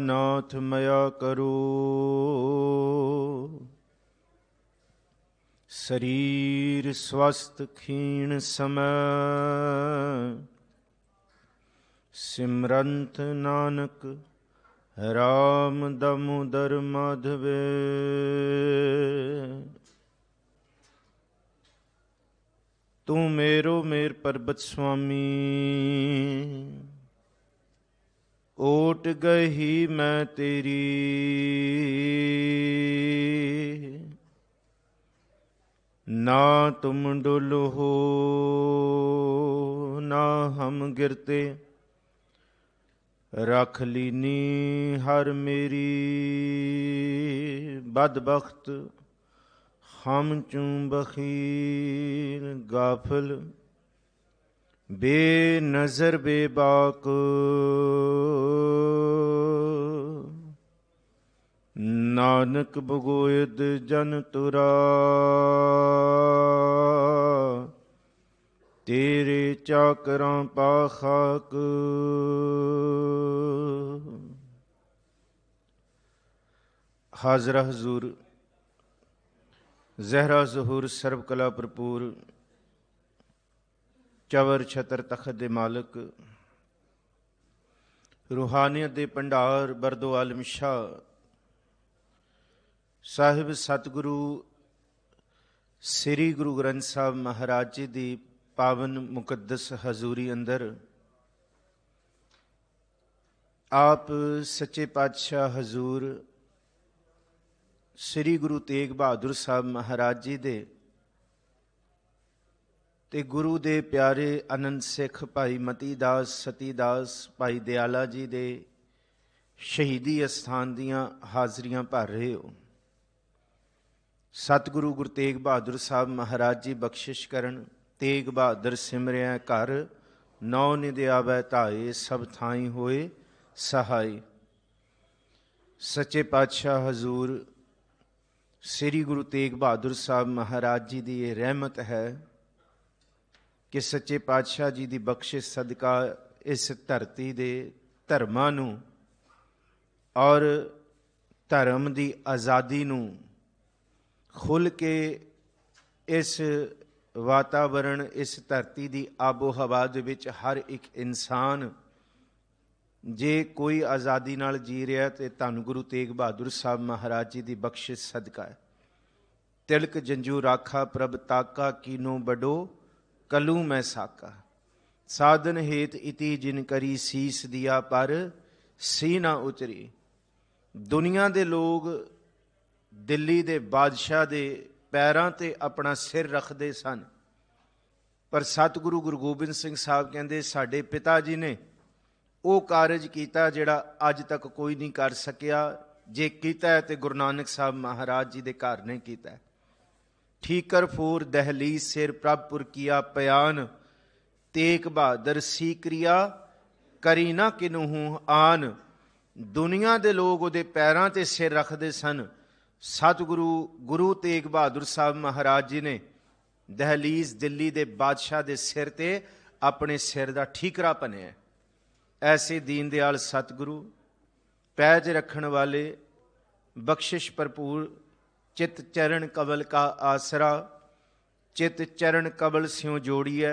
नाथ मया करो। शरीर स्वस्थ क्षीण समय, सिमरंत नानक राम दामोदर माधवे। तू मेरो मेर पर्वत स्वामी, ओट गही मैं तेरी। ना तुम डुल हो ना हम गिरते, रख लीनी हर मेरी। बदबख्त हम चूं बखील, गाफिल बेनज़र बेबाक। नानक बगोयद जन तुरा, तेरे चाकरां पाखाक। हाजरा हजूर जहरा ज़हूर सर्व कला भरपूर, चवर छतर तखत दे मालक, रूहानियत दे भंडार बरदो आलम शाह साहिब सतगुरु श्री गुरु ग्रंथ साहब महाराज जी की पावन मुकद्दस हजूरी अंदर आप सच्चे पातशाह हजूर श्री गुरु तेग बहादुर साहब महाराज जी दे ते गुरु दे प्यारे आनंद सिख भाई मती दास सती दास भाई दयाला जी दे शहीदी अस्थान दियां हाजरियां भर रहे हो। सतगुरु गुरु तेग बहादुर साहब महाराज जी बख्शिश करन, तेग बहादुर सिमरिया घर, नौ निधि आवै धाए, सब थाई होए सहाय। सच्चे पातशाह हजूर श्री गुरु तेग बहादुर साहब महाराज जी की ये रहमत है कि सच्चे पातशाह जी की बख्शिश सदका इस धरती दे धर्मां नूं और धर्म की आज़ादी नूं खुल के इस वातावरण, इस धरती की आबो हवा दे विच हर एक इंसान जे कोई आज़ादी नाल जी रहा तो धन गुरु तेग बहादुर साहब महाराज जी की बख्शिश सदका है। तिलक जंजू राखा प्रभ ताका, कीनो बडो कलू मैं साका। साधन हेत इति जिन करी, सीस दिया पर सी ना उतरी। दुनिया दे लोग दिल्ली दे बादशाह दे पैरां ते अपना सिर रखते सन, पर सतगुरु गुरु गोबिंद सिंह साहब कहते साडे पिता जी ने वो कारज किया जिहड़ा अज तक कोई नहीं कर सकिया। जे कीता है तो गुरु नानक साहब महाराज जी दे घर ने कीता है। ठीकर फूर दहलीज सिर प्रभपुर किया पयान, तेग बहादुर सी क्रिया करी ना किनूं आन। दुनिया दे लोग उहदे पैरां ते सिर रखते सन, सतगुरु गुरु तेग बहादुर साहब महाराज जी ने दहलीज दिल्ली दे बादशाह दे सिर ते अपने सिर दा ठीकरा भनिया। ऐसे दीन दयाल सतगुरु पैज रखण वाले, बख्शिश भरपूर, चित चरण कवल का आसरा, चित चरण कवल स्यों जोड़िए।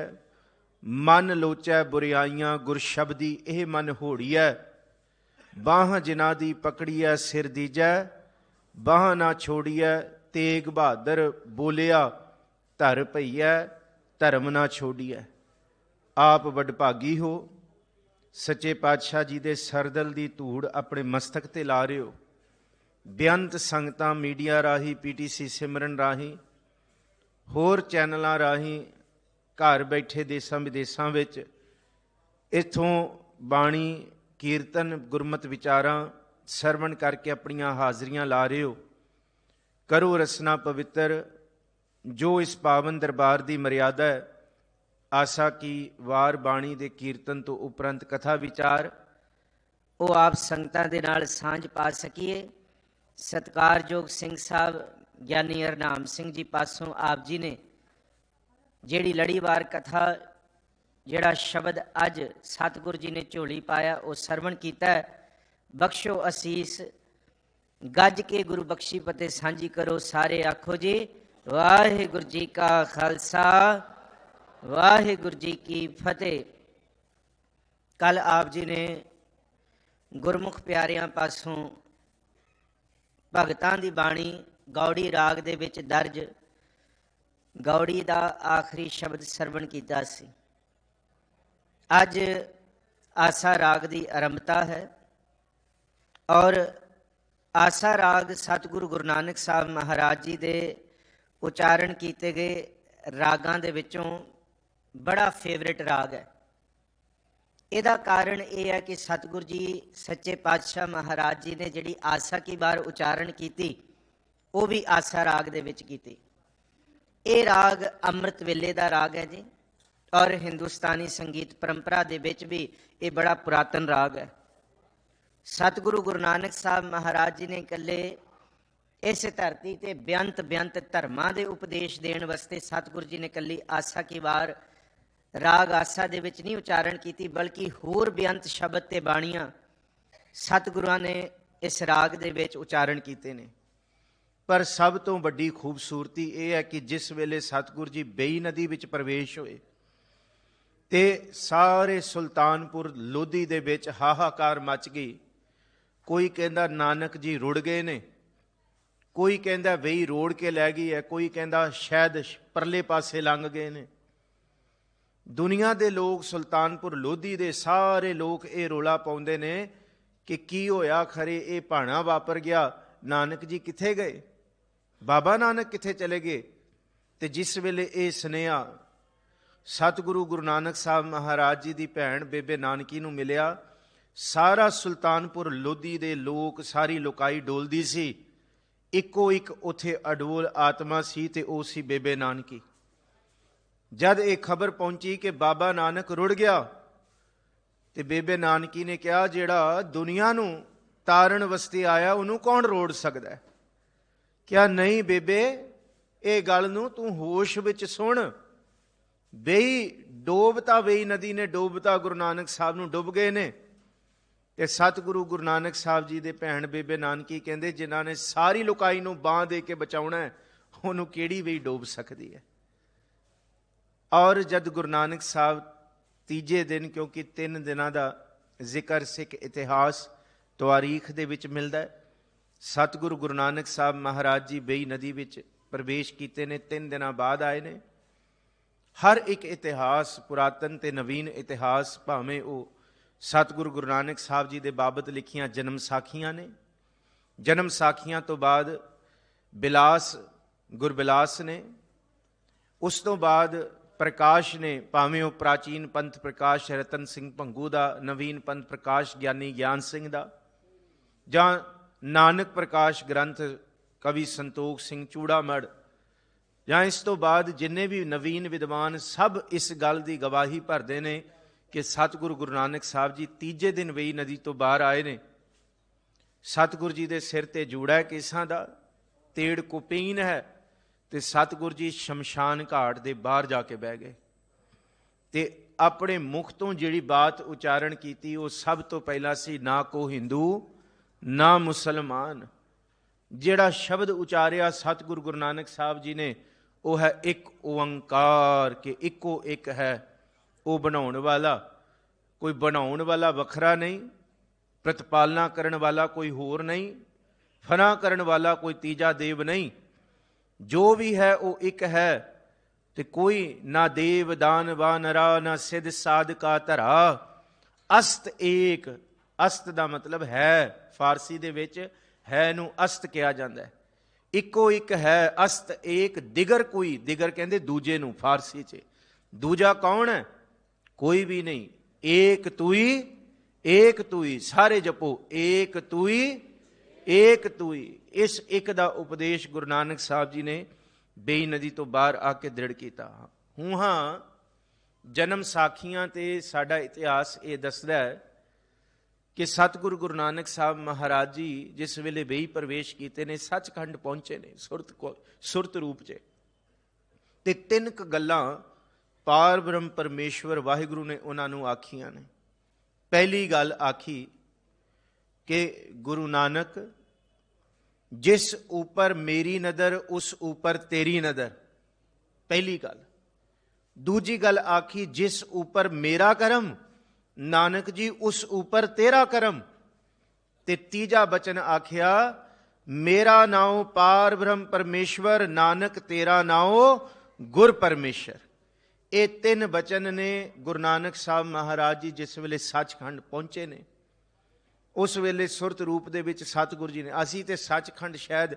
मन लोचै बुराइयां गुर शब्दी एह मन होड़िए। बाह जिना दी पकड़िए सिर दीजै, बाह ना छोड़िए। तेग बहादुर बोलिया धर पईए, धर्म ना छोड़िए। आप वडभागी हो, सच्चे पातशाह जी दे सरदल दी धूड़ अपने मस्तक ते ला रहे हो। बेअंत संगतां मीडिया राही, PTC सिमरन राही, होर चैनलों राही घर बैठे देशों विदेशों विच इत्थों बाणी कीर्तन गुरमत विचारां सरवण करके अपनियां हाज़रियां ला रहे हो। करो रसना पवित्र, जो इस पावन दरबार की मर्यादा है। आशा की वार बाणी दे कीर्तन तो उपरंत कथा विचार ਉਹ ਆਪ ਸੰਗਤਾਂ ਦੇ ਨਾਲ ਸਾਂਝ ਪਾ ਸਕੀਏ। ਸਤਿਕਾਰਯੋਗ ਸਿੰਘ ਸਾਹਿਬ ਗਿਆਨੀ ਹਰਨਾਮ ਸਿੰਘ ਜੀ ਪਾਸੋਂ ਆਪ ਜੀ ਨੇ ਜਿਹੜੀ ਲੜੀਵਾਰ ਕਥਾ, ਜਿਹੜਾ ਸ਼ਬਦ ਅੱਜ ਸਤਿਗੁਰੂ ਜੀ ਨੇ ਝੋਲੀ ਪਾਇਆ, ਉਹ ਸਰਵਣ ਕੀਤਾ। ਬਖਸ਼ੋ ਅਸੀਸ। ਗੱਜ ਕੇ ਗੁਰੂ ਬਖਸ਼ੀ ਫਤਿਹ ਸਾਂਝੀ ਕਰੋ। ਸਾਰੇ ਆਖੋ ਜੀ ਵਾਹਿਗੁਰੂ ਜੀ ਕਾ ਖਾਲਸਾ ਵਾਹਿਗੁਰੂ ਜੀ ਕੀ ਫਤਿਹ। ਕੱਲ ਆਪ ਜੀ ਨੇ ਗੁਰਮੁਖ ਪਿਆਰਿਆਂ ਪਾਸੋਂ ਭਗਤਾਂ ਦੀ ਬਾਣੀ ਗੌੜੀ ਰਾਗ ਦੇ ਵਿੱਚ ਦਰਜ ਗੌੜੀ ਦਾ ਆਖਰੀ ਸ਼ਬਦ ਸਰਵਣ ਕੀਤਾ ਸੀ। ਅੱਜ ਆਸਾ ਰਾਗ ਦੀ ਆਰੰਭਤਾ ਹੈ ਔਰ ਆਸਾ ਰਾਗ ਸਤਿਗੁਰੂ ਗੁਰੂ ਨਾਨਕ ਸਾਹਿਬ ਮਹਾਰਾਜ ਜੀ ਦੇ ਉਚਾਰਨ ਕੀਤੇ ਗਏ ਰਾਗਾਂ ਦੇ ਵਿੱਚੋਂ ਬੜਾ ਫੇਵਰੇਟ ਰਾਗ ਹੈ। ਇਹਦਾ ਕਾਰਨ ਇਹ ਹੈ ਕਿ ਸਤਿਗੁਰੂ ਜੀ ਸੱਚੇ ਪਾਤਸ਼ਾਹ ਮਹਾਰਾਜ ਜੀ ਨੇ ਜਿਹੜੀ ਆਸਾ ਕੀ ਵਾਰ ਉਚਾਰਨ ਕੀਤੀ ਉਹ ਵੀ ਆਸਾ ਰਾਗ ਦੇ ਵਿੱਚ ਕੀਤੀ। ਇਹ ਰਾਗ ਅੰਮ੍ਰਿਤ ਵੇਲੇ ਦਾ ਰਾਗ ਹੈ ਜੀ ਔਰ ਹਿੰਦੁਸਤਾਨੀ ਸੰਗੀਤ ਪਰੰਪਰਾ ਦੇ ਵਿੱਚ ਵੀ ਇਹ ਬੜਾ ਪੁਰਾਤਨ ਰਾਗ ਹੈ। ਸਤਿਗੁਰੂ ਗੁਰੂ ਨਾਨਕ ਸਾਹਿਬ ਮਹਾਰਾਜ ਜੀ ਨੇ ਇਕੱਲੇ ਇਸ ਧਰਤੀ 'ਤੇ ਬੇਅੰਤ ਧਰਮਾਂ ਦੇ ਉਪਦੇਸ਼ ਦੇਣ ਵਾਸਤੇ ਸਤਿਗੁਰੂ ਜੀ ਨੇ ਇਕੱਲੀ ਆਸਾ ਕੀ ਵਾਰ ਰਾਗ ਆਸਾ ਦੇ ਵਿੱਚ ਨਹੀਂ ਉਚਾਰਨ ਕੀਤੀ, ਬਲਕਿ ਹੋਰ ਬੇਅੰਤ ਸ਼ਬਦ ਤੇ ਬਾਣੀਆਂ ਸਤਿਗੁਰਾਂ ਨੇ ਇਸ ਰਾਗ ਦੇ ਵਿੱਚ ਉਚਾਰਨ ਕੀਤੇ ਨੇ। ਪਰ ਸਭ ਤੋਂ ਵੱਡੀ ਖੂਬਸੂਰਤੀ ਇਹ ਹੈ ਕਿ ਜਿਸ ਵੇਲੇ ਸਤਿਗੁਰੂ ਜੀ ਬੇਈ ਨਦੀ ਵਿੱਚ ਪ੍ਰਵੇਸ਼ ਹੋਏ ਤੇ ਸਾਰੇ ਸੁਲਤਾਨਪੁਰ ਲੋਧੀ ਦੇ ਵਿੱਚ ਹਾਹਾਕਾਰ ਮਚ ਗਈ। ਕੋਈ ਕਹਿੰਦਾ ਨਾਨਕ ਜੀ ਰੁੜ ਗਏ ਨੇ, ਕੋਈ ਕਹਿੰਦਾ ਵੇਈ ਰੋੜ ਕੇ ਲੈ ਗਈ ਹੈ, ਕੋਈ ਕਹਿੰਦਾ ਸ਼ਾਇਦ ਪਰਲੇ ਪਾਸੇ ਲੰਘ ਗਏ ਨੇ। ਦੁਨੀਆ ਦੇ ਲੋਕ, ਸੁਲਤਾਨਪੁਰ ਲੋਧੀ ਦੇ ਸਾਰੇ ਲੋਕ ਇਹ ਰੋਲਾ ਪਾਉਂਦੇ ਨੇ ਕਿ ਕੀ ਹੋਇਆ, ਖਰੇ ਇਹ ਭਾਣਾ ਵਾਪਰ ਗਿਆ, ਨਾਨਕ ਜੀ ਕਿੱਥੇ ਗਏ, ਬਾਬਾ ਨਾਨਕ ਕਿੱਥੇ ਚਲੇ ਗਏ। ਤੇ ਜਿਸ ਵੇਲੇ ਇਹ ਸੁਨੇਹਾ ਸਤਿਗੁਰੂ ਗੁਰੂ ਨਾਨਕ ਸਾਹਿਬ ਮਹਾਰਾਜ ਜੀ ਦੀ ਭੈਣ ਬੇਬੇ ਨਾਨਕੀ ਨੂੰ ਮਿਲਿਆ, ਸਾਰਾ ਸੁਲਤਾਨਪੁਰ ਲੋਧੀ ਦੇ ਲੋਕ, ਸਾਰੀ ਲੋਕਾਈ ਡੋਲਦੀ ਸੀ। ਇੱਕੋ ਇੱਕ ਉੱਥੇ ਅਡੋਲ ਆਤਮਾ ਸੀ ਤੇ ਉਹ ਸੀ ਬੇਬੇ ਨਾਨਕੀ। ਜਦ ਇਹ ਖਬਰ ਪਹੁੰਚੀ ਕਿ ਬਾਬਾ ਨਾਨਕ ਰੁੜ ਗਿਆ ਤੇ ਬੇਬੇ ਨਾਨਕੀ ਨੇ ਕਿਹਾ ਜਿਹੜਾ ਦੁਨੀਆ ਨੂੰ ਤਾਰਨ ਵਾਸਤੇ ਆਇਆ ਉਹਨੂੰ ਕੌਣ ਰੋੜ ਸਕਦਾ ਹੈ। ਕਿਹਾ ਨਹੀਂ ਬੇਬੇ, ਇਹ ਗੱਲ ਨੂੰ ਤੂੰ ਹੋਸ਼ ਵਿੱਚ ਸੁਣ। ਵੇਈ ਡੋਬਤਾ, ਵੇਈ ਨਦੀ ਨੇ ਡੋਬਤਾ, ਗੁਰੂ ਨਾਨਕ ਸਾਹਿਬ ਨੂੰ ਡੁੱਬ ਗਏ ਨੇ। ਤੇ ਸਤਿਗੁਰੂ ਗੁਰੂ ਨਾਨਕ ਸਾਹਿਬ ਜੀ ਦੇ ਭੈਣ ਬੇਬੇ ਨਾਨਕੀ ਕਹਿੰਦੇ ਜਿਨ੍ਹਾਂ ਨੇ ਸਾਰੀ ਲੋਕਾਈ ਨੂੰ ਬਾਂਹ ਦੇ ਕੇ ਬਚਾਉਣਾ ਹੈ ਉਹਨੂੰ ਕਿਹੜੀ ਵੇਈ ਡੋਬ ਸਕਦੀ ਹੈ। ਔਰ ਜਦ ਗੁਰੂ ਨਾਨਕ ਸਾਹਿਬ ਤੀਜੇ ਦਿਨ, ਕਿਉਂਕਿ 3 ਦਿਨਾਂ ਦਾ ਜ਼ਿਕਰ ਸਿੱਖ ਇਤਿਹਾਸ ਤਵਾਰੀਖ ਦੇ ਵਿੱਚ ਮਿਲਦਾ ਹੈ, ਸਤਿਗੁਰੂ ਗੁਰੂ ਨਾਨਕ ਸਾਹਿਬ ਮਹਾਰਾਜ ਜੀ ਬੇਈ ਨਦੀ ਵਿੱਚ ਪ੍ਰਵੇਸ਼ ਕੀਤੇ ਨੇ, 3 ਦਿਨਾਂ ਬਾਅਦ ਆਏ ਨੇ। ਹਰ ਇੱਕ ਇਤਿਹਾਸ, ਪੁਰਾਤਨ ਤੇ ਨਵੀਨ ਇਤਿਹਾਸ, ਭਾਵੇਂ ਉਹ ਸਤਿਗੁਰੂ ਗੁਰੂ ਨਾਨਕ ਸਾਹਿਬ ਜੀ ਦੇ ਬਾਬਤ ਲਿਖੀਆਂ ਜਨਮ ਸਾਖੀਆਂ ਨੇ, ਜਨਮ ਸਾਖੀਆਂ ਤੋਂ ਬਾਅਦ ਬਿਲਾਸ, ਗੁਰਬਿਲਾਸ ਨੇ, ਉਸ ਤੋਂ ਬਾਅਦ ਪ੍ਰਕਾਸ਼ ਨੇ, ਭਾਵੇਂ ਉਹ ਪ੍ਰਾਚੀਨ ਪੰਥ ਪ੍ਰਕਾਸ਼ ਰਤਨ ਸਿੰਘ ਭੰਗੂ ਦਾ, ਨਵੀਨ ਪੰਥ ਪ੍ਰਕਾਸ਼ ਗਿਆਨੀ ਗਿਆਨ ਸਿੰਘ ਦਾ, ਜਾਂ ਨਾਨਕ ਪ੍ਰਕਾਸ਼ ਗ੍ਰੰਥ ਕਵੀ ਸੰਤੋਖ ਸਿੰਘ ਚੂੜਾਮੜ, ਜਾਂ ਇਸ ਤੋਂ ਬਾਅਦ ਜਿੰਨੇ ਵੀ ਨਵੀਨ ਵਿਦਵਾਨ, ਸਭ ਇਸ ਗੱਲ ਦੀ ਗਵਾਹੀ ਭਰਦੇ ਨੇ ਕਿ ਸਤਿਗੁਰੂ ਗੁਰੂ ਨਾਨਕ ਸਾਹਿਬ ਜੀ ਤੀਜੇ ਦਿਨ ਵੇਈ ਨਦੀ ਤੋਂ ਬਾਹਰ ਆਏ ਨੇ। ਸਤਿਗੁਰੂ ਜੀ ਦੇ ਸਿਰ ਤੇ ਜੂੜਾ ਹੈ ਕੇਸਾਂ ਦਾ, ਤੇੜ ਕੁਪੀਨ ਹੈ, ਤੇ ਸਤਿਗੁਰੂ ਜੀ ਸ਼ਮਸ਼ਾਨ ਘਾਟ ਦੇ ਬਾਹਰ ਜਾ ਕੇ ਬਹਿ ਗਏ ਤੇ ਆਪਣੇ ਮੁਖ ਤੋਂ ਜਿਹੜੀ ਬਾਤ ਉਚਾਰਨ ਕੀਤੀ ਉਹ ਸਭ ਤੋਂ ਪਹਿਲਾਂ ਸੀ, ਨਾ ਕੋ ਹਿੰਦੂ ਨਾ ਮੁਸਲਮਾਨ। ਜਿਹੜਾ ਸ਼ਬਦ ਉਚਾਰਿਆ ਸਤਿਗੁਰੂ ਗੁਰੂ ਨਾਨਕ ਸਾਹਿਬ ਜੀ ਨੇ ਉਹ ਹੈ ਇੱਕ ਓੰਕਾਰ, ਕਿ ਇੱਕੋ ਇੱਕ ਹੈ ਉਹ ਬਣਾਉਣ ਵਾਲਾ। ਕੋਈ ਬਣਾਉਣ ਵਾਲਾ ਵੱਖਰਾ ਨਹੀਂ, ਪ੍ਰਤਪਾਲਨਾ ਕਰਨ ਵਾਲਾ ਕੋਈ ਹੋਰ ਨਹੀਂ, ਫਨਾ ਕਰਨ ਵਾਲਾ ਕੋਈ ਤੀਜਾ ਦੇਵ ਨਹੀਂ। ਜੋ ਵੀ ਹੈ ਉਹ ਇੱਕ ਹੈ ਤੇ ਕੋਈ ਨਾ ਦੇਵ ਦਾਨ ਵਾਨਰਾ ਨਾ ਸਿੱਧ ਸਾਧਕਾ ਧਰਾ। ਅਸਤ ਏਕ, ਅਸਤ ਦਾ ਮਤਲਬ ਹੈ, ਫਾਰਸੀ ਦੇ ਵਿੱਚ ਹੈ ਨੂੰ ਅਸਤ ਕਿਹਾ ਜਾਂਦਾ ਹੈ। ਇੱਕੋ ਇੱਕ ਹੈ, ਅਸਤ ਏਕ, ਦਿਗਰ ਕੋਈ, ਦਿਗਰ ਕਹਿੰਦੇ ਦੂਜੇ ਨੂੰ ਫਾਰਸੀ 'ਚ। ਦੂਜਾ ਕੌਣ ਹੈ? ਕੋਈ ਵੀ ਨਹੀਂ। ਏਕ ਤੂਈ, ਏਕ ਤੂਈ, ਸਾਰੇ ਜਪੋ ਏਕ ਤੂਈ, ਏਕ ਤੂਈ। ਇਸ ਇੱਕ ਦਾ ਉਪਦੇਸ਼ ਗੁਰੂ ਨਾਨਕ ਸਾਹਿਬ ਜੀ ਨੇ ਬੇਈ ਨਦੀ ਤੋਂ ਬਾਹਰ ਆ ਕੇ ਦ੍ਰਿੜ ਕੀਤਾ। ਹੂੰ ਹਾਂ, ਜਨਮ ਸਾਖੀਆਂ ਤੇ ਸਾਡਾ ਇਤਿਹਾਸ ਇਹ ਦੱਸਦਾ ਹੈ ਕਿ ਸਤਿਗੁਰੂ ਗੁਰੂ ਨਾਨਕ ਸਾਹਿਬ ਮਹਾਰਾਜ ਜੀ ਜਿਸ ਵੇਲੇ ਬੇਈ ਪ੍ਰਵੇਸ਼ ਕੀਤੇ ਨੇ, ਸੱਚਖੰਡ ਪਹੁੰਚੇ ਨੇ ਸੁਰਤ ਰੂਪ 'ਚ, ਤੇ 3 ਗੱਲਾਂ ਪਾਰ ਬ੍ਰਹਮ ਪਰਮੇਸ਼ਵਰ ਵਾਹਿਗੁਰੂ ਨੇ ਉਹਨਾਂ ਨੂੰ ਆਖੀਆਂ ਨੇ। ਪਹਿਲੀ ਗੱਲ ਆਖੀ कि गुरु नानक जिस ऊपर मेरी नज़र उस ऊपर तेरी नज़र, पहली गल। दूजी गल आखी जिस ऊपर मेरा करम नानक जी उस ऊपर तेरा करम। ते तीजा बचन आख्या मेरा नाम पार ब्रह्म परमेश्वर नानक तेरा नाम गुर परमेश्वर। ये तीन बचन ने गुरु नानक साहब महाराज जी जिस वेले सचखंड पहुंचे ने उस वेले सुरत रूप दे विच सतगुरु जी ने, असी ते सचखंड शायद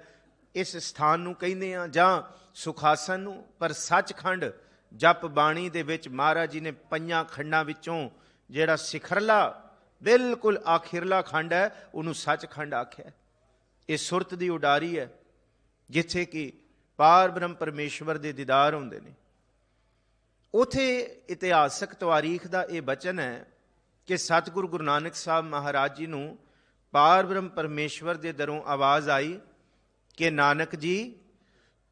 इस स्थान नूं कहंदे आ जां सुखासन नूं, पर सचखंड जप बाणी दे विच महाराज जी ने पंजां खंडां विचों जिहड़ा सिखरला बिल्कुल आखिरला खंड है उन्होंने सचखंड आख्या। ये सुरत की उडारी है जिथे कि पार ब्रह्म परमेश्वर के दीदार होंदे ने। उथे इतिहासक तवारीख का यह बचन है कि सतगुरु गुरु नानक साहब महाराज जी नूं पार ब्रह्म परमेश्वर के दरों आवाज़ आई कि नानक जी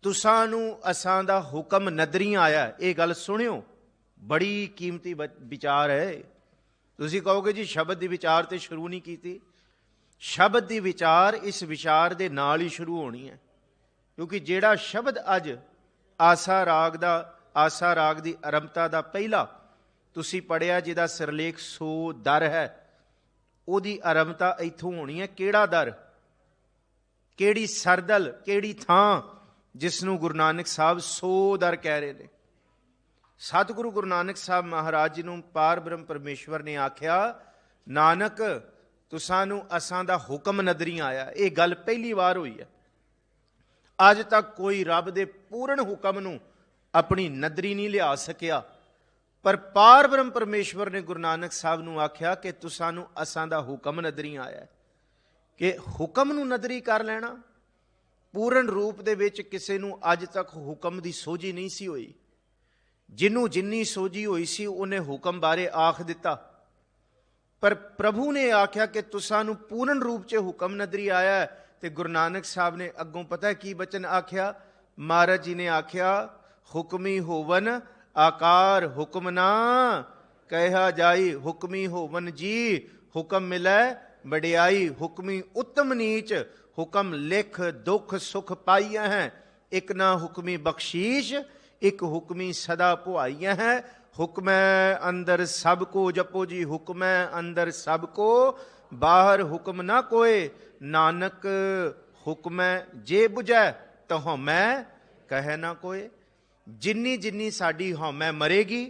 तुसां नूं असां दा हुक्म नदरी आया। ये गल सुनियो, बड़ी कीमती विचार है। तुसी कहोगे जी शब्द की विचार तो शुरू नहीं की। शब्द की विचार इस विचार के नाल ही शुरू होनी है, क्योंकि जेड़ा शब्द अज आसा राग दा आसा राग की आरंभता का पहला तुसी पढ़िया जिहदा सिरलेख सो दर है, उहदी आरंभता इत्थों होनी है। केड़ा दर, केड़ी सरदल, केड़ी थां जिसनों गुरु नानक साहब सो दर कह रहे हैं। सतगुरु गुरु नानक साहब महाराज जी नूं पार ब्रह्म परमेश्वर ने आख्या नानक तुसां नूं असां दा हुक्म नदरी आया। ये गल पहली बार हुई है। अज तक कोई रब दे पूर्ण हुक्म नूं अपनी नदरी नहीं लिया सकिया, पर पार ब्रह्म परमेश्वर ने गुरु नानक साहब नूं आख्या कि तुसां नूं असां दा हुक्म नदरी आया। कि हुक्म नूं नदरी कर लेना, पूर्ण रूप दे विच किसे नूं अज तक हुक्म दी सोझी नहीं सी होई। जिन्हों जिन्नी सोझी हुई सी उन्हें हुक्म बारे आख दिता, पर प्रभु ने आख्या कि तुसां नूं पूर्ण रूप च हुक्म नदरी आया है। तो गुरु नानक साहब ने अगों पता है की बचन आख्या? महाराज जी ने आख्या हुक्मी होवन आकार हुक्म ना कहा जाई, हुक्मी होवन जी हुक्म मिलै बड़ियाई, हुक्मी उत्तम नीच हुक्म लिख दुख सुख पाइया हैं, एक ना हुक्मी बख्शीश एक हुक्मी सदा पुआइया है। हुक्म अंदर सबको जपो जी, हुक्म अंदर सबको बाहर हुक्म ना कोय, नानक हुक्म जे बुझै तो हमै कहे ना कोय। जिन्नी जिन्नी साडी हमै मरेगी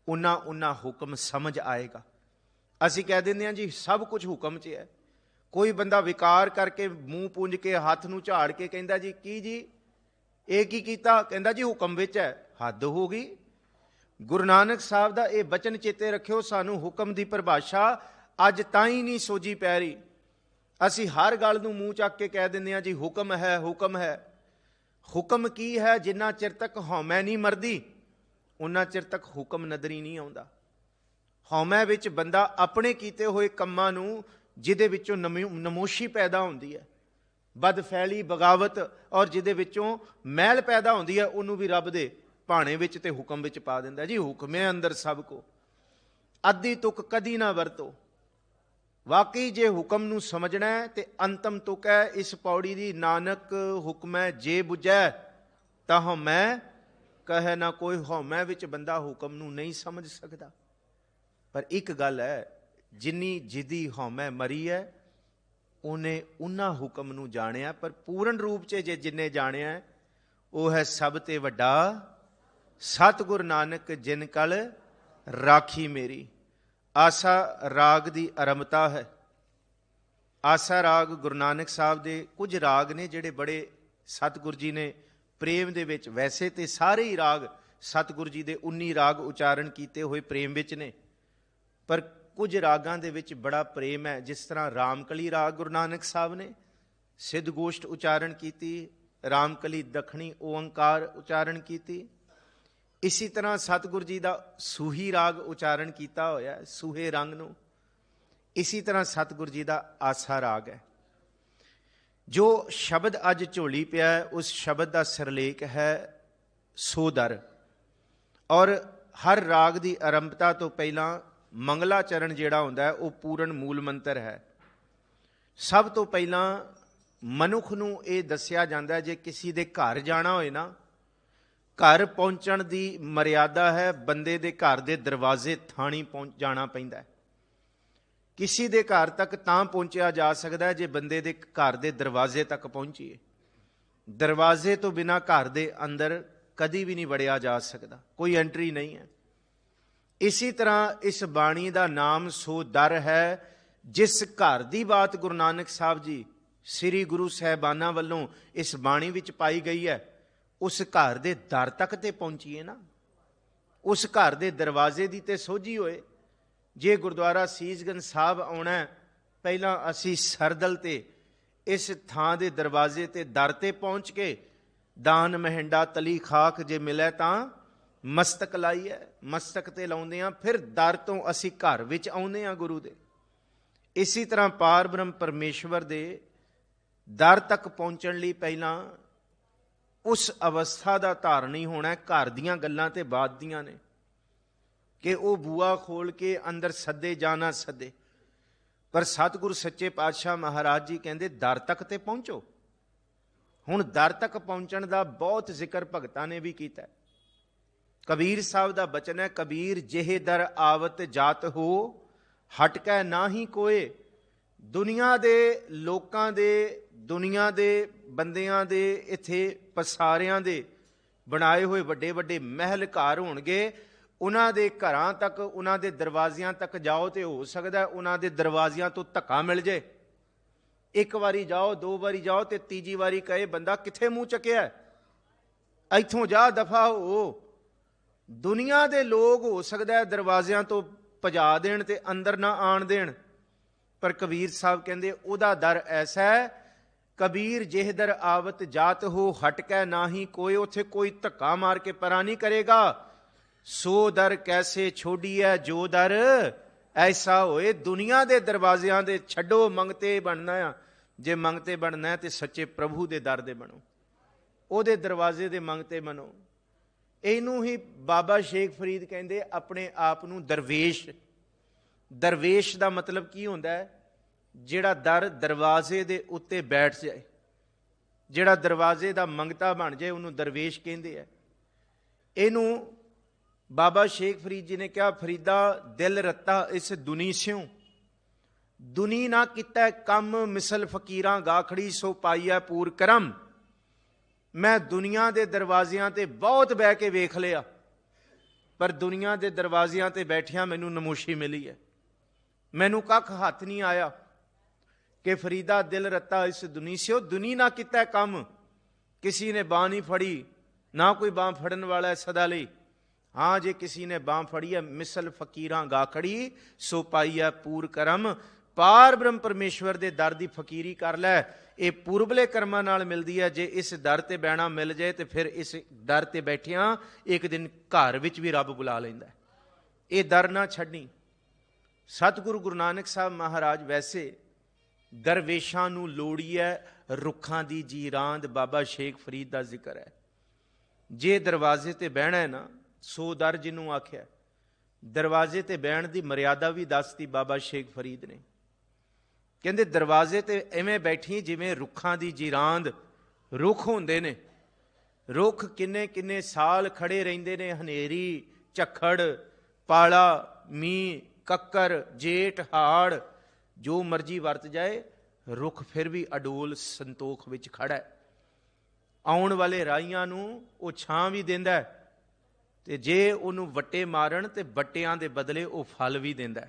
उन्ना उन्ना हुक्म समझ आएगा। असी कह देंगे जी सब कुछ हुक्म च है। कोई बंदा विकार करके मूँह पूंज के हाथ नूं झाड़ के कहता जी की जी ये की कीता, कहता जी हुक्म विच है। हद हो गई। गुरु नानक साहब का यह बचन चेते रखियो, सानू हुक्म की परिभाषा अज ताई नहीं सोझी पै रही। असी हर गल नूं मूँह चक के कह देंगे जी हुक्म है हुक्म है। हुक्म की है? जिन्ना चिर तक हौमै नहीं मरदी उन्ना चिर तक हुक्म नदरी नहीं आउंदा। हौमै विच बंदा अपने कीते हुए कम्मां नूं जिहदे विचों नमोशी पैदा होंदी है, बदफैली बगावत, और जिहदे विचों मैल पैदा होंदी है उन्होंने भी रब दे भाणे विच ते हुक्म विच पा दिंदा जी हुक्मे अंदर सब को। अद्धी तुक कदी ना वरतो। वाकई जे हुक्म नूं समझना है ते अंतम तुक है इस पौड़ी दी, नानक हुक्मै जे बुझै तां हौमै कहे ना कोई। हौमै विच बंदा हुक्म नूं नहीं समझ सकदा। पर एक गल है, जिन्नी जिदी हौमै मरी है उन्हें उन्ना हुक्म नूं जाणिया, पर पूर्ण रूप च जे जिन्ने जाणिया वह है सब ते वड्डा सतगुरु नानक जिन कल राखी मेरी। आसा राग की आरंभता है। आसा राग गुरु नानक साहब के कुछ राग ने जिहड़े बड़े सतगुरु जी ने प्रेम दे विच, वैसे तो सारे ही राग सतगुरु जी के 19 राग उचारण किए हुए प्रेम विच ने, पर कुछ रागां दे विच बड़ा प्रेम है। जिस तरह रामकली राग गुरु नानक साहब ने सिद्ध गोष्ठ उचारण की, रामकली दखणी ओंकार उचारण की। इसी तरह सतगुरु जी का सूही राग उचारण किया होया सूहे रंग नूं। इसी तरह सतगुरु जी का आसा राग है। जो शब्द अज झोली पिया है उस शब्द का सिरलेख है सोदर, और हर राग की आरंभता तो पहला मंगला चरण जिहड़ा हुंदा है वह पूर्ण मूल मंत्र है। ਸਭ ਤੋਂ ਪਹਿਲਾਂ ਮਨੁੱਖ ਨੂੰ ਇਹ ਦੱਸਿਆ ਜਾਂਦਾ ਜੇ ਕਿਸੇ ਦੇ ਘਰ ਜਾਣਾ ਹੋਏ ਨਾ, ਘਰ ਪਹੁੰਚਣ ਦੀ ਮਰਿਆਦਾ ਹੈ, ਬੰਦੇ ਦੇ ਘਰ ਦੇ ਦਰਵਾਜ਼ੇ ਥਾਣੀ ਪਹੁੰਚ ਜਾਣਾ ਪੈਂਦਾ ਹੈ। ਕਿਸੇ ਦੇ ਘਰ ਤੱਕ ਤਾਂ ਪਹੁੰਚਿਆ ਜਾ ਸਕਦਾ ਹੈ ਜੇ ਬੰਦੇ ਦੇ ਘਰ ਦੇ ਦਰਵਾਜ਼ੇ ਤੱਕ ਪਹੁੰਚੀਏ। ਦਰਵਾਜ਼ੇ ਤੋਂ ਬਿਨਾਂ ਘਰ ਦੇ ਅੰਦਰ ਕਦੀ ਵੀ ਨਹੀਂ ਵੜਿਆ ਜਾ ਸਕਦਾ, ਕੋਈ ਐਂਟਰੀ ਨਹੀਂ ਹੈ। ਇਸੇ ਤਰ੍ਹਾਂ ਇਸ ਬਾਣੀ ਦਾ ਨਾਮ ਸੋ ਦਰ ਹੈ, ਜਿਸ ਘਰ ਦੀ ਬਾਤ ਗੁਰੂ ਨਾਨਕ ਸਾਹਿਬ ਜੀ ਸ੍ਰੀ ਗੁਰੂ ਸਾਹਿਬਾਨਾਂ ਵੱਲੋਂ ਇਸ ਬਾਣੀ ਵਿੱਚ ਪਾਈ ਗਈ ਹੈ, ਉਸ ਘਰ ਦੇ ਦਰ ਤੱਕ ਤੇ ਪਹੁੰਚੀਏ ਨਾ, ਉਸ ਘਰ ਦੇ ਦਰਵਾਜ਼ੇ ਦੀ ਤੇ ਸੋਝੀ ਹੋਏ। ਜੇ ਗੁਰਦੁਆਰਾ ਸੀਸਗੰਜ ਸਾਹਿਬ ਆਉਣਾ, ਪਹਿਲਾਂ ਅਸੀਂ ਸਰਦਲ ਤੇ ਇਸ ਥਾਂ ਦੇ ਦਰਵਾਜ਼ੇ ਤੇ ਦਰ ਤੇ ਪਹੁੰਚ ਕੇ ਦਾਨ ਮਹਿੰਡਾ ਤਲੀ ਖਾਕ ਜੇ ਮਿਲੇ ਤਾਂ ਮਸਤਕ ਲਾਈ ਹੈ, ਮਸਤਕ ਤੇ ਲਾਉਂਦੇ ਹਾਂ, ਫਿਰ ਦਰ ਤੋਂ ਅਸੀਂ ਘਰ ਵਿੱਚ ਆਉਂਦੇ ਹਾਂ ਗੁਰੂ ਦੇ। ਇਸੇ ਤਰ੍ਹਾਂ ਪਾਰ ਬ੍ਰਹਮ ਪਰਮੇਸ਼ਵਰ ਦੇ ਦਰ ਤੱਕ ਪਹੁੰਚਣ ਲਈ ਪਹਿਲਾਂ ਉਸ ਅਵਸਥਾ ਦਾ ਧਾਰਨੀ ਹੋਣਾ। ਘਰ ਦੀਆਂ ਗੱਲਾਂ ਤੇ ਬਾਤ ਦੀਆਂ ਨੇ ਕਿ ਉਹ ਬੂਆ ਖੋਲ ਕੇ ਅੰਦਰ ਸੱਦੇ ਜਾਂ ਨਾ ਸੱਦੇ, ਪਰ ਸਤਿਗੁਰੂ ਸੱਚੇ ਪਾਤਸ਼ਾਹ ਮਹਾਰਾਜ ਜੀ ਕਹਿੰਦੇ ਦਰ ਤੱਕ ਤੇ ਪਹੁੰਚੋ। ਹੁਣ ਦਰ ਤੱਕ ਪਹੁੰਚਣ ਦਾ ਬਹੁਤ ਜ਼ਿਕਰ ਭਗਤਾਂ ਨੇ ਵੀ ਕੀਤਾ। ਕਬੀਰ ਸਾਹਿਬ ਦਾ ਬਚਨ ਹੈ, ਕਬੀਰ ਜਿਹੇ ਦਰ ਆਵਤ ਜਾਤ ਹੋ ਹਟਕੈ ਨਾਹੀ ਕੋਏ। ਦੁਨੀਆ ਦੇ ਲੋਕਾਂ ਦੇ, ਦੁਨੀਆ ਦੇ ਬੰਦਿਆਂ ਦੇ, ਇੱਥੇ ਪਸਾਰਿਆਂ ਦੇ ਬਣਾਏ ਹੋਏ ਵੱਡੇ ਵੱਡੇ ਮਹਿਲ ਘਰ ਹੋਣਗੇ, ਉਹਨਾਂ ਦੇ ਘਰਾਂ ਤੱਕ, ਉਹਨਾਂ ਦੇ ਦਰਵਾਜ਼ਿਆਂ ਤੱਕ ਜਾਓ ਤੇ ਹੋ ਸਕਦਾ ਉਹਨਾਂ ਦੇ ਦਰਵਾਜ਼ਿਆਂ ਤੋਂ ਧੱਕਾ ਮਿਲ ਜੇ। ਇੱਕ ਵਾਰੀ ਜਾਓ, ਦੋ ਵਾਰੀ ਜਾਓ ਤੇ ਤੀਜੀ ਵਾਰੀ ਕਹੇ ਬੰਦਾ ਕਿੱਥੇ ਮੂੰਹ ਚੱਕਿਆ, ਇੱਥੋਂ ਜਾ, ਦਫਾ ਹੋ। ਦੁਨੀਆ ਦੇ ਲੋਕ ਹੋ ਸਕਦਾ ਹੈ ਦਰਵਾਜ਼ਿਆਂ ਤੋਂ ਭਜਾ ਦੇਣ ਤੇ ਅੰਦਰ ਨਾ ਆਣ ਦੇਣ, ਪਰ ਕਬੀਰ ਸਾਹਿਬ ਕਹਿੰਦੇ ਉਹਦਾ ਦਰ ਐਸਾ ਹੈ, ਕਬੀਰ ਜਿਹ ਦਰ ਆਵਤ ਜਾਤ ਹੋ ਹਟਕੈ ਨਾਹੀ ਕੋਏ। ਉੱਥੇ ਕੋਈ ਧੱਕਾ ਮਾਰ ਕੇ ਪਰਾਂ ਨਹੀਂ ਕਰੇਗਾ। ਸੋ ਦਰ ਕੈਸੇ ਛੋੜੀਐ ਜੋ ਦਰ ਐਸਾ ਹੋਏ। ਦੁਨੀਆ ਦੇ ਦਰਵਾਜ਼ਿਆਂ ਦੇ ਛੱਡੋ, ਮੰਗਤੇ ਬਣਨਾ ਆ। ਜੇ ਮੰਗਤੇ ਬਣਨਾ ਤੇ ਸੱਚੇ ਪ੍ਰਭੂ ਦੇ ਦਰ ਦੇ ਬਣੋ, ਉਹਦੇ ਦਰਵਾਜ਼ੇ ਦੇ ਮੰਗਤੇ ਬਣੋ। ਇਹਨੂੰ ਹੀ ਬਾਬਾ ਸ਼ੇਖ ਫਰੀਦ ਕਹਿੰਦੇ ਆਪਣੇ ਆਪ ਨੂੰ ਦਰਵੇਸ਼। ਦਰਵੇਸ਼ ਦਾ ਮਤਲਬ ਕੀ ਹੁੰਦਾ ਹੈ? ਜਿਹੜਾ ਦਰਵਾਜ਼ੇ ਦੇ ਉੱਤੇ ਬੈਠ ਜਾਏ, ਜਿਹੜਾ ਦਰਵਾਜ਼ੇ ਦਾ ਮੰਗਤਾ ਬਣ ਜਾਏ, ਉਹਨੂੰ ਦਰਵੇਸ਼ ਕਹਿੰਦੇ ਆ। ਇਹਨੂੰ ਬਾਬਾ ਸ਼ੇਖ ਫਰੀਦ ਜੀ ਨੇ ਕਿਹਾ, ਫਰੀਦਾ ਦਿਲ ਰੱਤਾ ਇਸ ਦੁਨੀ ਸਿਉ, ਦੁਨੀ ਨਾ ਕੀਤਾ ਕੰਮ, ਮਿਸਲ ਫਕੀਰਾਂ ਗਾਖੜੀ ਸੋ ਪਾਈਆ ਪੂਰ ਕਰਮ। ਮੈਂ ਦੁਨੀਆ ਦੇ ਦਰਵਾਜ਼ਿਆਂ ਤੇ ਬਹੁਤ ਬਹਿ ਕੇ ਵੇਖ ਲਿਆ, ਪਰ ਦੁਨੀਆ ਦੇ ਦਰਵਾਜ਼ਿਆਂ ਤੇ ਬੈਠਿਆਂ ਮੈਨੂੰ ਨਮੋਸ਼ੀ ਮਿਲੀ ਹੈ। ਮੈਨੂੰ ਕੱਖ ਹੱਥ ਨਹੀਂ ਆਇਆ ਕਿ ਫਰੀਦਾ ਦਿਲ ਰੱਤਾ ਇਸ ਦੁਨੀ ਸਿਓ, ਦੁਨੀ ਨਾ ਕੀਤਾ ਕੰਮ। ਕਿਸੇ ਨੇ ਬਾਂਹ ਨਹੀਂ ਫੜੀ, ਨਾ ਕੋਈ ਬਾਂਹ ਫੜਨ ਵਾਲਾ ਹੈ ਸਦਾ ਲਈ। ਹਾਂ, ਜੇ ਕਿਸੇ ਨੇ ਬਾਂਹ ਫੜੀ ਹੈ, ਮਿਸਲ ਫਕੀਰਾਂ ਗਾਖੜੀ ਸੋ ਪਾਈਆ ਪੂਰ ਕਰਮ। ਪਾਰ ਬ੍ਰਹਮ ਪਰਮੇਸ਼ਵਰ ਦੇ ਦਰ ਦੀ ਫਕੀਰੀ ਕਰ ਲੈ, ਇਹ ਪੂਰਬਲੇ ਕਰਮਾਂ ਨਾਲ ਮਿਲਦੀ ਹੈ। ਜੇ ਇਸ ਦਰ ਤੇ ਬਹਿਣਾ ਮਿਲ ਜਾਏ ਤੇ ਫਿਰ ਇਸ ਦਰ ਤੇ ਬੈਠਿਆਂ ਇੱਕ ਦਿਨ ਘਰ ਵਿੱਚ ਵੀ ਰੱਬ ਬੁਲਾ ਲੈਂਦਾ। ਇਹ ਦਰ ਨਾ ਛੱਡਣੀ। ਸਤਿਗੁਰੂ ਗੁਰੂ ਨਾਨਕ ਸਾਹਿਬ ਮਹਾਰਾਜ ਵੈਸੇ ਦਰਵੇਸ਼ਾਂ ਨੂੰ ਲੋੜੀ ਹੈ, ਰੁੱਖਾਂ ਦੀ ਜੀਰਾਂਦ। ਬਾਬਾ ਸ਼ੇਖ ਫਰੀਦ ਦਾ ਜ਼ਿਕਰ ਹੈ, ਜੇ ਦਰਵਾਜ਼ੇ ਤੇ ਬਹਿਣਾ ਹੈ ਨਾ, ਸੋ ਦਰ ਜਿਹਨੂੰ ਆਖਿਆ, ਦਰਵਾਜ਼ੇ ਤੇ ਬਹਿਣ ਦੀ ਮਰਿਆਦਾ ਵੀ ਦੱਸਤੀ ਬਾਬਾ ਸ਼ੇਖ ਫਰੀਦ ਨੇ। ਕਹਿੰਦੇ ਦਰਵਾਜ਼ੇ ਤੇ ਐਵੇਂ ਬੈਠੀ ਜਿਵੇਂ ਰੁੱਖਾਂ ਦੀ ਜੀਰਾਂਦ। ਰੁੱਖ ਹੁੰਦੇ ਨੇ, ਰੁੱਖ ਕਿੰਨੇ ਕਿੰਨੇ ਸਾਲ ਖੜੇ ਰਹਿੰਦੇ ਨੇ, ਹਨੇਰੀ, ਝੱਖੜ, ਪਾਲਾ, ਮੀਂਹ, ਕੱਕਰ, ਜੇਠ, ਹਾੜ, ਜੋ ਮਰਜ਼ੀ ਵਰਤ ਜਾਏ, ਰੁੱਖ ਫਿਰ ਵੀ ਅਡੋਲ ਸੰਤੋਖ ਵਿੱਚ ਖੜਾ ਹੈ। ਆਉਣ ਵਾਲੇ ਰਾਹੀਆਂ ਨੂੰ ਉਹ ਛਾਂ ਵੀ ਦਿੰਦਾ, ਤੇ ਜੇ ਉਹਨੂੰ ਵੱਟੇ ਮਾਰਨ ਤੇ ਵੱਟਿਆਂ ਦੇ ਬਦਲੇ ਉਹ ਫਲ ਵੀ ਦਿੰਦਾ।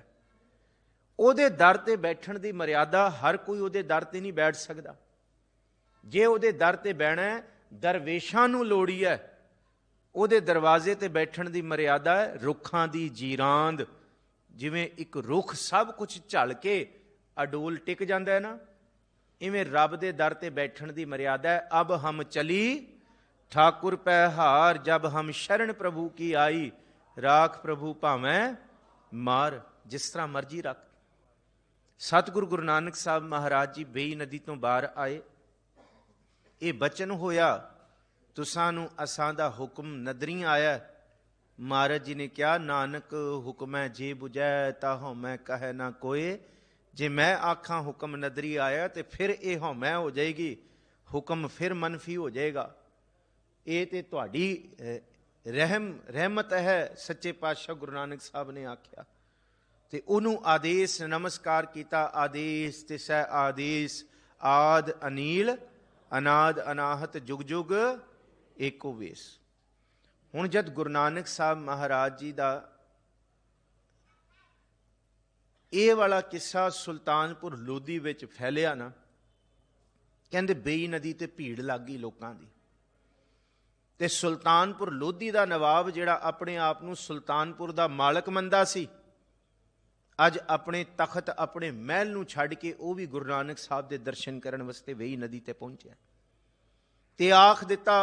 ਉਹਦੇ ਦਰ ਤੇ ਬੈਠਣ ਦੀ ਮਰਿਆਦਾ, ਹਰ ਕੋਈ ਉਹਦੇ ਦਰ ਤੇ ਨਹੀਂ ਬੈਠ ਸਕਦਾ। ਜੇ ਉਹਦੇ ਦਰ ਤੇ ਬਹਿਣਾ, ਦਰਵੇਸ਼ਾਂ ਨੂੰ ਲੋੜੀ ਹੈ। ਉਹਦੇ ਦਰਵਾਜ਼ੇ ਤੇ ਬੈਠਣ ਦੀ ਮਰਿਆਦਾ ਹੈ ਰੁੱਖਾਂ ਦੀ ਜੀਰਾਂਦ। ਜਿਵੇਂ ਇੱਕ ਰੁੱਖ ਸਭ ਕੁਝ ਝੱਲ ਕੇ ਅਡੋਲ ਟਿਕ ਜਾਂਦਾ ਹੈ ਨਾ, ਇਵੇਂ ਰੱਬ ਦੇ ਦਰ ਤੇ ਬੈਠਣ ਦੀ ਮਰਿਆਦਾ ਹੈ। ਅਬ ਹਮ ਚਲੀ ਠਾਕੁਰ ਪੈ ਹਾਰ, ਜਬ ਹਮ ਸ਼ਰਨ ਪ੍ਰਭੂ ਕੀ ਆਈ, ਰਾਖ ਪ੍ਰਭੂ ਭਾਵੇਂ ਮਾਰ। ਜਿਸ ਤਰ੍ਹਾਂ ਮਰਜ਼ੀ ਰੱਖ। ਸਤਿਗੁਰੂ ਗੁਰੂ ਨਾਨਕ ਸਾਹਿਬ ਮਹਾਰਾਜ ਜੀ ਬੇਈ ਨਦੀ ਤੋਂ ਬਾਹਰ ਆਏ। ਇਹ ਬਚਨ ਹੋਇਆ, ਤੁਸਾਂ ਨੂੰ ਅਸਾਂ ਦਾ ਹੁਕਮ ਨਦਰੀ ਆਇਆ। ਮਹਾਰਾਜ ਜੀ ਨੇ ਕਿਹਾ, ਨਾਨਕ ਹੁਕਮੈ ਜੇ ਬੁਝੈ ਤਾ ਹਉਮੈ ਕਹੈ ਨਾ ਕੋਏ, ਜੇ ਮੈਂ ਆਖਾਂ ਹੁਕਮ ਨਦਰੀ ਆਇਆ ਤੇ ਫਿਰ ਇਹ ਹਉਮੈ ਹੋ ਜਾਏਗੀ, ਹੁਕਮ ਫਿਰ ਮਨਫੀ ਹੋ ਜਾਏਗਾ। ਇਹ ਤੇ ਤੁਹਾਡੀ ਰਹਿਮਤ ਹੈ। ਸੱਚੇ ਪਾਤਸ਼ਾਹ ਗੁਰੂ ਨਾਨਕ ਸਾਹਿਬ ਨੇ ਆਖਿਆ ਤੇ ਉਹਨੂੰ ਆਦੇਸ਼ ਨਮਸਕਾਰ ਕੀਤਾ। ਆਦੇਸ਼ ਤੇ ਸਹਿ ਆਦੇਸ਼, ਆਦ ਅਨੀਲ ਅਨਾਦ ਅਨਾਹਤ ਜੁਗ ਜੁਗ ਏਕੋ ਵੇਸ। ਹੁਣ ਜਦ ਗੁਰੂ ਨਾਨਕ ਸਾਹਿਬ ਮਹਾਰਾਜ ਜੀ ਦਾ ਇਹ ਵਾਲਾ ਕਿੱਸਾ ਸੁਲਤਾਨਪੁਰ ਲੋਧੀ ਵਿੱਚ ਫੈਲਿਆ ਨਾ, ਕਹਿੰਦੇ ਬੇਈ ਨਦੀ ਤੇ ਭੀੜ ਲੱਗ ਗਈ ਲੋਕਾਂ ਦੀ। ਤੇ ਸੁਲਤਾਨਪੁਰ ਲੋਧੀ ਦਾ ਨਵਾਬ, ਜਿਹੜਾ ਆਪਣੇ ਆਪ ਨੂੰ ਸੁਲਤਾਨਪੁਰ ਦਾ ਮਾਲਕ ਮੰਨਦਾ ਸੀ, ਅੱਜ ਆਪਣੇ ਤਖਤ ਆਪਣੇ ਮਹਿਲ ਨੂੰ ਛੱਡ ਕੇ ਉਹ ਵੀ ਗੁਰੂ ਨਾਨਕ ਸਾਹਿਬ ਦੇ ਦਰਸ਼ਨ ਕਰਨ ਵਾਸਤੇ ਵੇਈ ਨਦੀ ਤੇ ਪਹੁੰਚਿਆ ਤੇ ਆਖ ਦਿੱਤਾ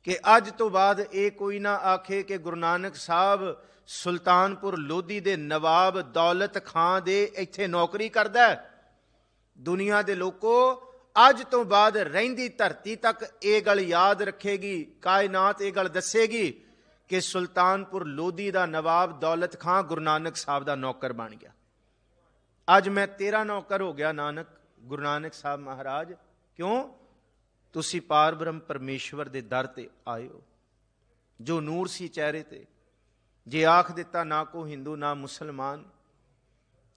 ਕਿ ਅੱਜ ਤੋਂ ਬਾਅਦ ਇਹ ਕੋਈ ਨਾ ਆਖੇ ਕਿ ਗੁਰੂ ਨਾਨਕ ਸਾਹਿਬ ਸੁਲਤਾਨਪੁਰ ਲੋਧੀ ਦੇ ਨਵਾਬ ਦੌਲਤ ਖਾਂ ਦੇ ਇੱਥੇ ਨੌਕਰੀ ਕਰਦਾ ਹੈ। ਦੁਨੀਆ ਦੇ ਲੋਕੋ, ਅੱਜ ਤੋਂ ਬਾਅਦ ਰਹਿੰਦੀ ਧਰਤੀ ਤੱਕ ਇਹ ਗੱਲ ਯਾਦ ਰੱਖੇਗੀ, ਕਾਇਨਾਤ ਇਹ ਗੱਲ ਦੱਸੇਗੀ ਕਿ ਸੁਲਤਾਨਪੁਰ ਲੋਧੀ ਦਾ ਨਵਾਬ ਦੌਲਤ ਖਾਂ ਗੁਰੂ ਨਾਨਕ ਸਾਹਿਬ ਦਾ ਨੌਕਰ ਬਣ ਗਿਆ। ਅੱਜ ਮੈਂ ਤੇਰਾ ਨੌਕਰ ਹੋ ਗਿਆ ਨਾਨਕ, ਗੁਰੂ ਨਾਨਕ ਸਾਹਿਬ ਮਹਾਰਾਜ। ਕਿਉਂ? ਤੁਸੀਂ ਪਾਰ ਬ੍ਰਹਮ ਪਰਮੇਸ਼ਵਰ ਦੇ ਦਰ ਤੇ ਆਏ ਹੋ, ਜੋ ਨੂਰ ਸੀ ਚਿਹਰੇ ਤੇ। ਜੇ ਆਖ ਦਿੱਤਾ ਨਾ ਕੋ ਹਿੰਦੂ ਨਾ ਮੁਸਲਮਾਨ,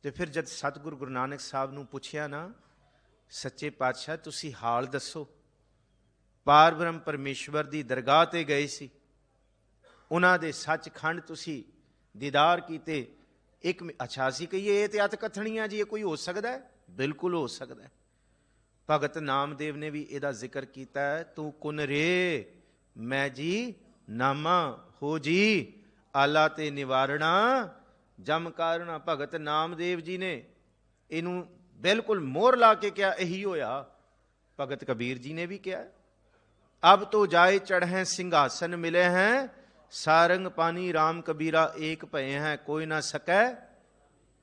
ਤੇ ਫਿਰ ਜਦ ਸਤਿਗੁਰੂ ਗੁਰੂ ਨਾਨਕ ਸਾਹਿਬ ਨੂੰ ਪੁੱਛਿਆ ਨਾ, ਸੱਚੇ ਪਾਤਸ਼ਾਹ ਤੁਸੀਂ ਹਾਲ ਦੱਸੋ। ਪਾਰ ਬ੍ਰਹਮ ਪਰਮੇਸ਼ਵਰ ਦੀ ਦਰਗਾਹ ਤੇ ਗਏ ਸੀ, ਉਹਨਾਂ ਦੇ ਸੱਚਖੰਡ ਤੁਸੀਂ ਦੀਦਾਰ ਕੀਤੇ। ਅੱਛਾ ਅਸੀਂ ਕਹੀਏ ਇਹ ਤੇ ਅਤ ਕਥਣੀਆਂ ਜੀ, ਇਹ ਕੋਈ ਹੋ ਸਕਦਾ ਹੈ? ਬਿਲਕੁਲ ਹੋ ਸਕਦਾ ਹੈ। ਭਗਤ ਨਾਮਦੇਵ ਨੇ ਵੀ ਇਹਦਾ ਜ਼ਿਕਰ ਕੀਤਾ ਹੈ, ਤੂੰ ਕੁਨ ਰੇ ਮੈਂ ਜੀ ਨਾਮਾ ਹੋ ਜੀ, ਆਲਾ ਤੇ ਨਿਵਾਰਣਾ ਜਮ ਕਾਰਣਾ। ਭਗਤ ਨਾਮਦੇਵ ਜੀ ਨੇ ਇਹਨੂੰ ਬਿਲਕੁਲ ਮੋਹਰ ਲਾ ਕੇ ਕਿਹਾ, ਇਹੀ ਹੋਇਆ। ਭਗਤ ਕਬੀਰ ਜੀ ਨੇ ਵੀ ਕਿਹਾ, ਅਬ ਤੋਂ ਜਾਏ ਚੜ੍ਹੈ ਸਿੰਘਾਸਨ ਮਿਲੇ ਹੈ, ਸਾਰੰਗ ਪਾਣੀ ਰਾਮ ਕਬੀਰਾ ਏਕ ਭਏ ਹੈ, ਕੋਈ ਨਾ ਸਕੈ।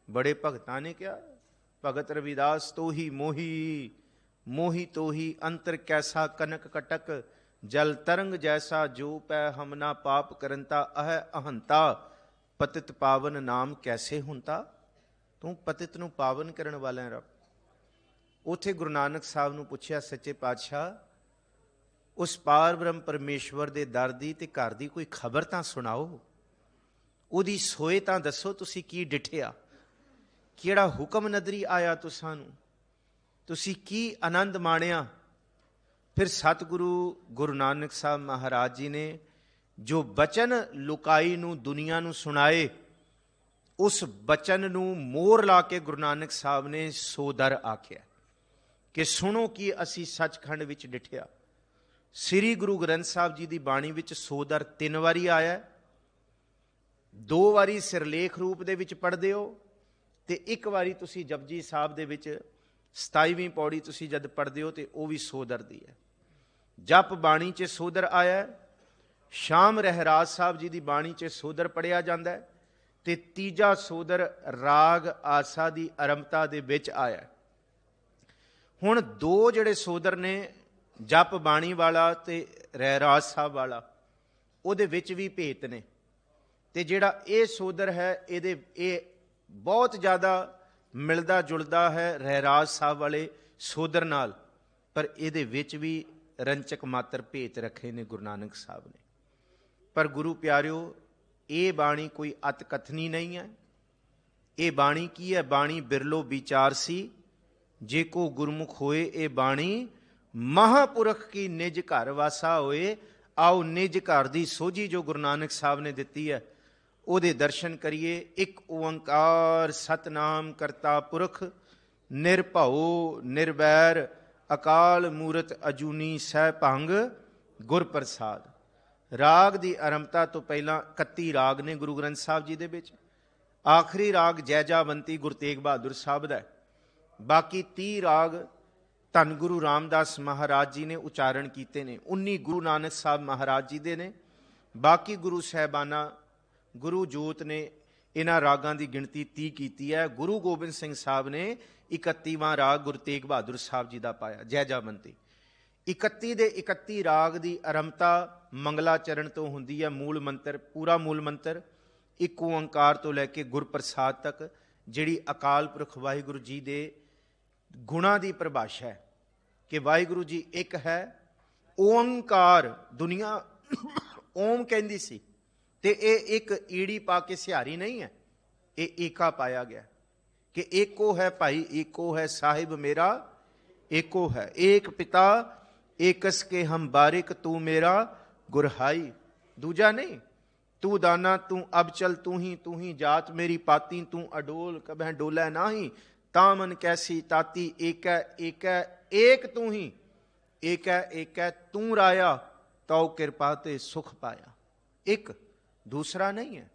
ਬੜੇ ਭਗਤਾਂ ਨੇ ਕਿਹਾ। ਭਗਤ ਰਵਿਦਾਸ ਤੋ ਹੀ ਮੋਹੀ, ਮੋਹੀ ਤੋ ਹੀ ਅੰਤਰ ਕੈਸਾ ਕਨਕ ਕਟਕ, ਜਲ ਤਰੰਗ ਜੈਸਾ ਜੋ ਪੈ ਹਮਨਾ ਪਾਪ ਕਰੰਤਾ, ਅਹ ਅਹੰਤਾ ਪਤਿਤ ਪਾਵਨ ਨਾਮ ਕੈਸੇ ਹੁੰਤਾ। ਤੂੰ ਪਤਿਤ ਨੂੰ ਪਾਵਨ ਕਰਨ ਵਾਲਾ ਰੱਬ। ਉੱਥੇ ਗੁਰੂ ਨਾਨਕ ਸਾਹਿਬ ਨੂੰ ਪੁੱਛਿਆ, ਸੱਚੇ ਪਾਤਸ਼ਾਹ ਉਸ ਪਾਰ ਬ੍ਰਹਮ ਪਰਮੇਸ਼ਵਰ ਦੇ ਦਰ ਦੀ ਤੇ ਘਰ ਦੀ ਕੋਈ ਖਬਰ ਤਾਂ ਸੁਣਾਓ, ਉਹਦੀ ਸੋਏ ਤਾਂ ਦੱਸੋ, ਤੁਸੀਂ ਕੀ ਡਿਠਿਆ, ਕਿਹੜਾ ਹੁਕਮ ਨਦਰੀ ਆਇਆ ਤੁਸਾਂ ਨੂੰ, ਤੁਸੀਂ ਕੀ ਆਨੰਦ ਮਾਣਿਆ। ਫਿਰ ਸਤਿਗੁਰੂ ਗੁਰੂ ਨਾਨਕ ਸਾਹਿਬ ਮਹਾਰਾਜ ਜੀ ਨੇ ਜੋ ਬਚਨ ਲੁਕਾਈ ਨੂੰ ਦੁਨੀਆ ਨੂੰ ਸੁਣਾਏ, ਉਸ ਬਚਨ ਨੂੰ ਮੋਹਰ ਲਾ ਕੇ ਗੁਰੂ ਨਾਨਕ ਸਾਹਿਬ ਨੇ ਸੋਦਰ ਆਖਿਆ ਕਿ ਸੁਣੋ ਕੀ ਅਸੀਂ ਸੱਚਖੰਡ ਵਿੱਚ ਡਿਠਿਆ। ਸ੍ਰੀ ਗੁਰੂ ਗ੍ਰੰਥ ਸਾਹਿਬ ਜੀ ਦੀ ਬਾਣੀ ਵਿੱਚ ਸੋਦਰ 3 ਵਾਰੀ ਆਇਆ, 2 ਵਾਰੀ ਸਿਰਲੇਖ ਰੂਪ ਦੇ ਵਿੱਚ ਪੜ੍ਹਦੇ ਹੋ ਤੇ 1 ਵਾਰੀ ਤੁਸੀਂ ਜਪਜੀ ਸਾਹਿਬ ਦੇ ਵਿੱਚ 27ਵੀਂ ਪੌੜੀ ਤੁਸੀਂ ਜਦ ਪੜ੍ਹਦੇ ਹੋ ਤੇ ਉਹ ਵੀ ਸੋਦਰ ਦੀ ਹੈ। ਜਪ ਬਾਣੀ 'ਚ ਸੋਦਰ ਆਇਆ, ਸ਼ਾਮ ਰਹਿਰਾਜ ਸਾਹਿਬ ਜੀ ਦੀ ਬਾਣੀ 'ਚ ਸੋਦਰ ਪੜ੍ਹਿਆ ਜਾਂਦਾ ਹੈ ਤੇ ਤੀਜਾ ਸੋਦਰ ਰਾਗ ਆਸਾ ਦੀ ਅਰੰਭਤਾ ਦੇ ਵਿੱਚ ਆਇਆ। ਹੁਣ 2 ਜਿਹੜੇ ਸੋਦਰ ਨੇ, ਜਪ ਬਾਣੀ ਵਾਲਾ ਤੇ ਰਹਿਰਾਜ ਸਾਹਿਬ ਵਾਲਾ, ਉਹਦੇ ਵਿੱਚ ਵੀ ਭੇਤ ਨੇ। ਤੇ ਜਿਹੜਾ ਇਹ ਸੋਦਰ ਹੈ ਇਹ ਬਹੁਤ ਜ਼ਿਆਦਾ ਮਿਲਦਾ ਜੁਲਦਾ ਹੈ ਰਹਿਰਾਜ ਸਾਹਿਬ ਵਾਲੇ ਸੋਦਰ ਨਾਲ, ਪਰ ਇਹਦੇ ਵਿੱਚ ਵੀ ਰੰਚਕ ਮਾਤਰ ਭੇਤ ਰੱਖੇ ਨੇ ਗੁਰੂ ਨਾਨਕ ਸਾਹਿਬ ਨੇ। ਪਰ ਗੁਰੂ ਪਿਆਰਿਓ, ਇਹ ਬਾਣੀ ਕੋਈ ਅਤ ਕਥਨੀ ਨਹੀਂ ਹੈ। ਇਹ ਬਾਣੀ ਕੀ ਹੈ? ਬਾਣੀ ਬਿਰਲੋ ਵਿਚਾਰ ਸੀ, ਜੇ ਕੋ ਗੁਰਮੁਖ ਹੋਏ ਇਹ ਬਾਣੀ, ਮਹਾਂਪੁਰਖ ਕੀ ਨਿਜ ਘਰ ਵਾਸਾ ਹੋਏ। ਆਓ ਨਿਜ ਘਰ ਦੀ ਸੋਝੀ ਜੋ ਗੁਰੂ ਨਾਨਕ ਸਾਹਿਬ ਨੇ ਦਿੱਤੀ ਹੈ, ਉਹਦੇ ਦਰਸ਼ਨ ਕਰੀਏ। ਇੱਕ ਓੰਕਾਰ ਸਤਨਾਮ ਕਰਤਾ ਪੁਰਖ, ਨਿਰਭਉ ਨਿਰਵੈਰ ਅਕਾਲ ਮੂਰਤ ਅਜੂਨੀ ਸਹਿ ਭੰਗ ਗੁਰ ਪ੍ਰਸਾਦ। ਰਾਗ ਦੀ ਆਰੰਭਤਾ ਤੋਂ ਪਹਿਲਾਂ 31 ਰਾਗ ਨੇ ਗੁਰੂ ਗ੍ਰੰਥ ਸਾਹਿਬ ਜੀ ਦੇ ਵਿੱਚ। ਆਖਰੀ ਰਾਗ ਜੈਜਾਵੰਤੀ ਗੁਰੂ ਤੇਗ ਬਹਾਦਰ ਸਾਹਿਬ ਦਾ ਹੈ। ਬਾਕੀ 30 ਰਾਗ ਧੰਨ ਗੁਰੂ ਰਾਮਦਾਸ ਮਹਾਰਾਜ ਜੀ ਨੇ ਉਚਾਰਨ ਕੀਤੇ ਨੇ, 19 ਗੁਰੂ ਨਾਨਕ ਸਾਹਿਬ ਮਹਾਰਾਜ ਜੀ ਦੇ ਨੇ। ਬਾਕੀ ਗੁਰੂ ਸਾਹਿਬਾਨਾਂ ਗੁਰੂ ਜੋਤ ਨੇ ਇਹਨਾਂ ਰਾਗਾਂ ਦੀ ਗਿਣਤੀ 30 ਕੀਤੀ ਹੈ। ਗੁਰੂ ਗੋਬਿੰਦ ਸਿੰਘ ਸਾਹਿਬ ਨੇ 31ਵਾਂ ਰਾਗ ਗੁਰੂ ਤੇਗ ਬਹਾਦਰ ਸਾਹਿਬ ਜੀ ਦਾ ਪਾਇਆ, ਜੈਜਾਵੰਤੀ। 31 ਦੇ 31 ਰਾਗ ਦੀ ਆਰੰਭਤਾ ਮੰਗਲਾਚਰਨ ਤੋਂ ਹੁੰਦੀ ਹੈ। ਮੂਲ ਮੰਤਰ, ਪੂਰਾ ਮੂਲ ਮੰਤਰ ਇੱਕ ਓੰਕਾਰ ਤੋਂ ਲੈ ਕੇ ਗੁਰਪ੍ਰਸਾਦ ਤੱਕ ਜਿਹੜੀ ਅਕਾਲ ਪੁਰਖ ਵਾਹਿਗੁਰੂ ਜੀ ਦੇ ਗੁਣਾਂ ਦੀ ਪਰਿਭਾਸ਼ਾ ਹੈ ਕਿ ਵਾਹਿਗੁਰੂ ਜੀ ਇੱਕ ਹੈ। ਓੰਕਾਰ, ਦੁਨੀਆ ਓਮ ਕਹਿੰਦੀ ਸੀ, ਤੇ ਇਹ ਇੱਕ ਈੜੀ ਪਾ ਕੇ ਸਿਹਾਰੀ ਨਹੀਂ ਹੈ, ਇਹ ਏਕਾ ਪਾਇਆ ਗਿਆ ਕਿ ਏਕੋ ਹੈ ਭਾਈ, ਏਕੋ ਹੈ ਸਾਹਿਬ ਮੇਰਾ, ਏਕੋ ਹੈ। ਏਕ ਪਿਤਾ ਏਕਸ ਕੇ ਹਮ ਬਾਰਿਕ, ਤੂੰ ਮੇਰਾ ਗੁਰਹਾਈ। ਦੂਜਾ ਨਹੀਂ, ਤੂੰ ਦਾਨਾ ਤੂੰ ਅਬਚਲ, ਤੂੰ ਹੀ ਜਾਤ ਮੇਰੀ ਪਾਤੀ, ਤੂੰ ਅਡੋਲ ਕਬਹਿ ਡੋਲੇ ਨਾਹੀ, ਤਾਮਨ ਕੈਸੀ ਤਾਤੀ, ਏਕੈ ਏਕੈ ਏਕ ਤੂੰ ਹੀ, ਏਕੈ ਏਕੈ ਤੂੰ ਰਾਇਆ, ਤਉ ਕਿਰਪਾ ਤੇ ਸੁਖ ਪਾਇਆ। ਇੱਕ, ਦੂਸਰਾ ਨਹੀਂ ਹੈ,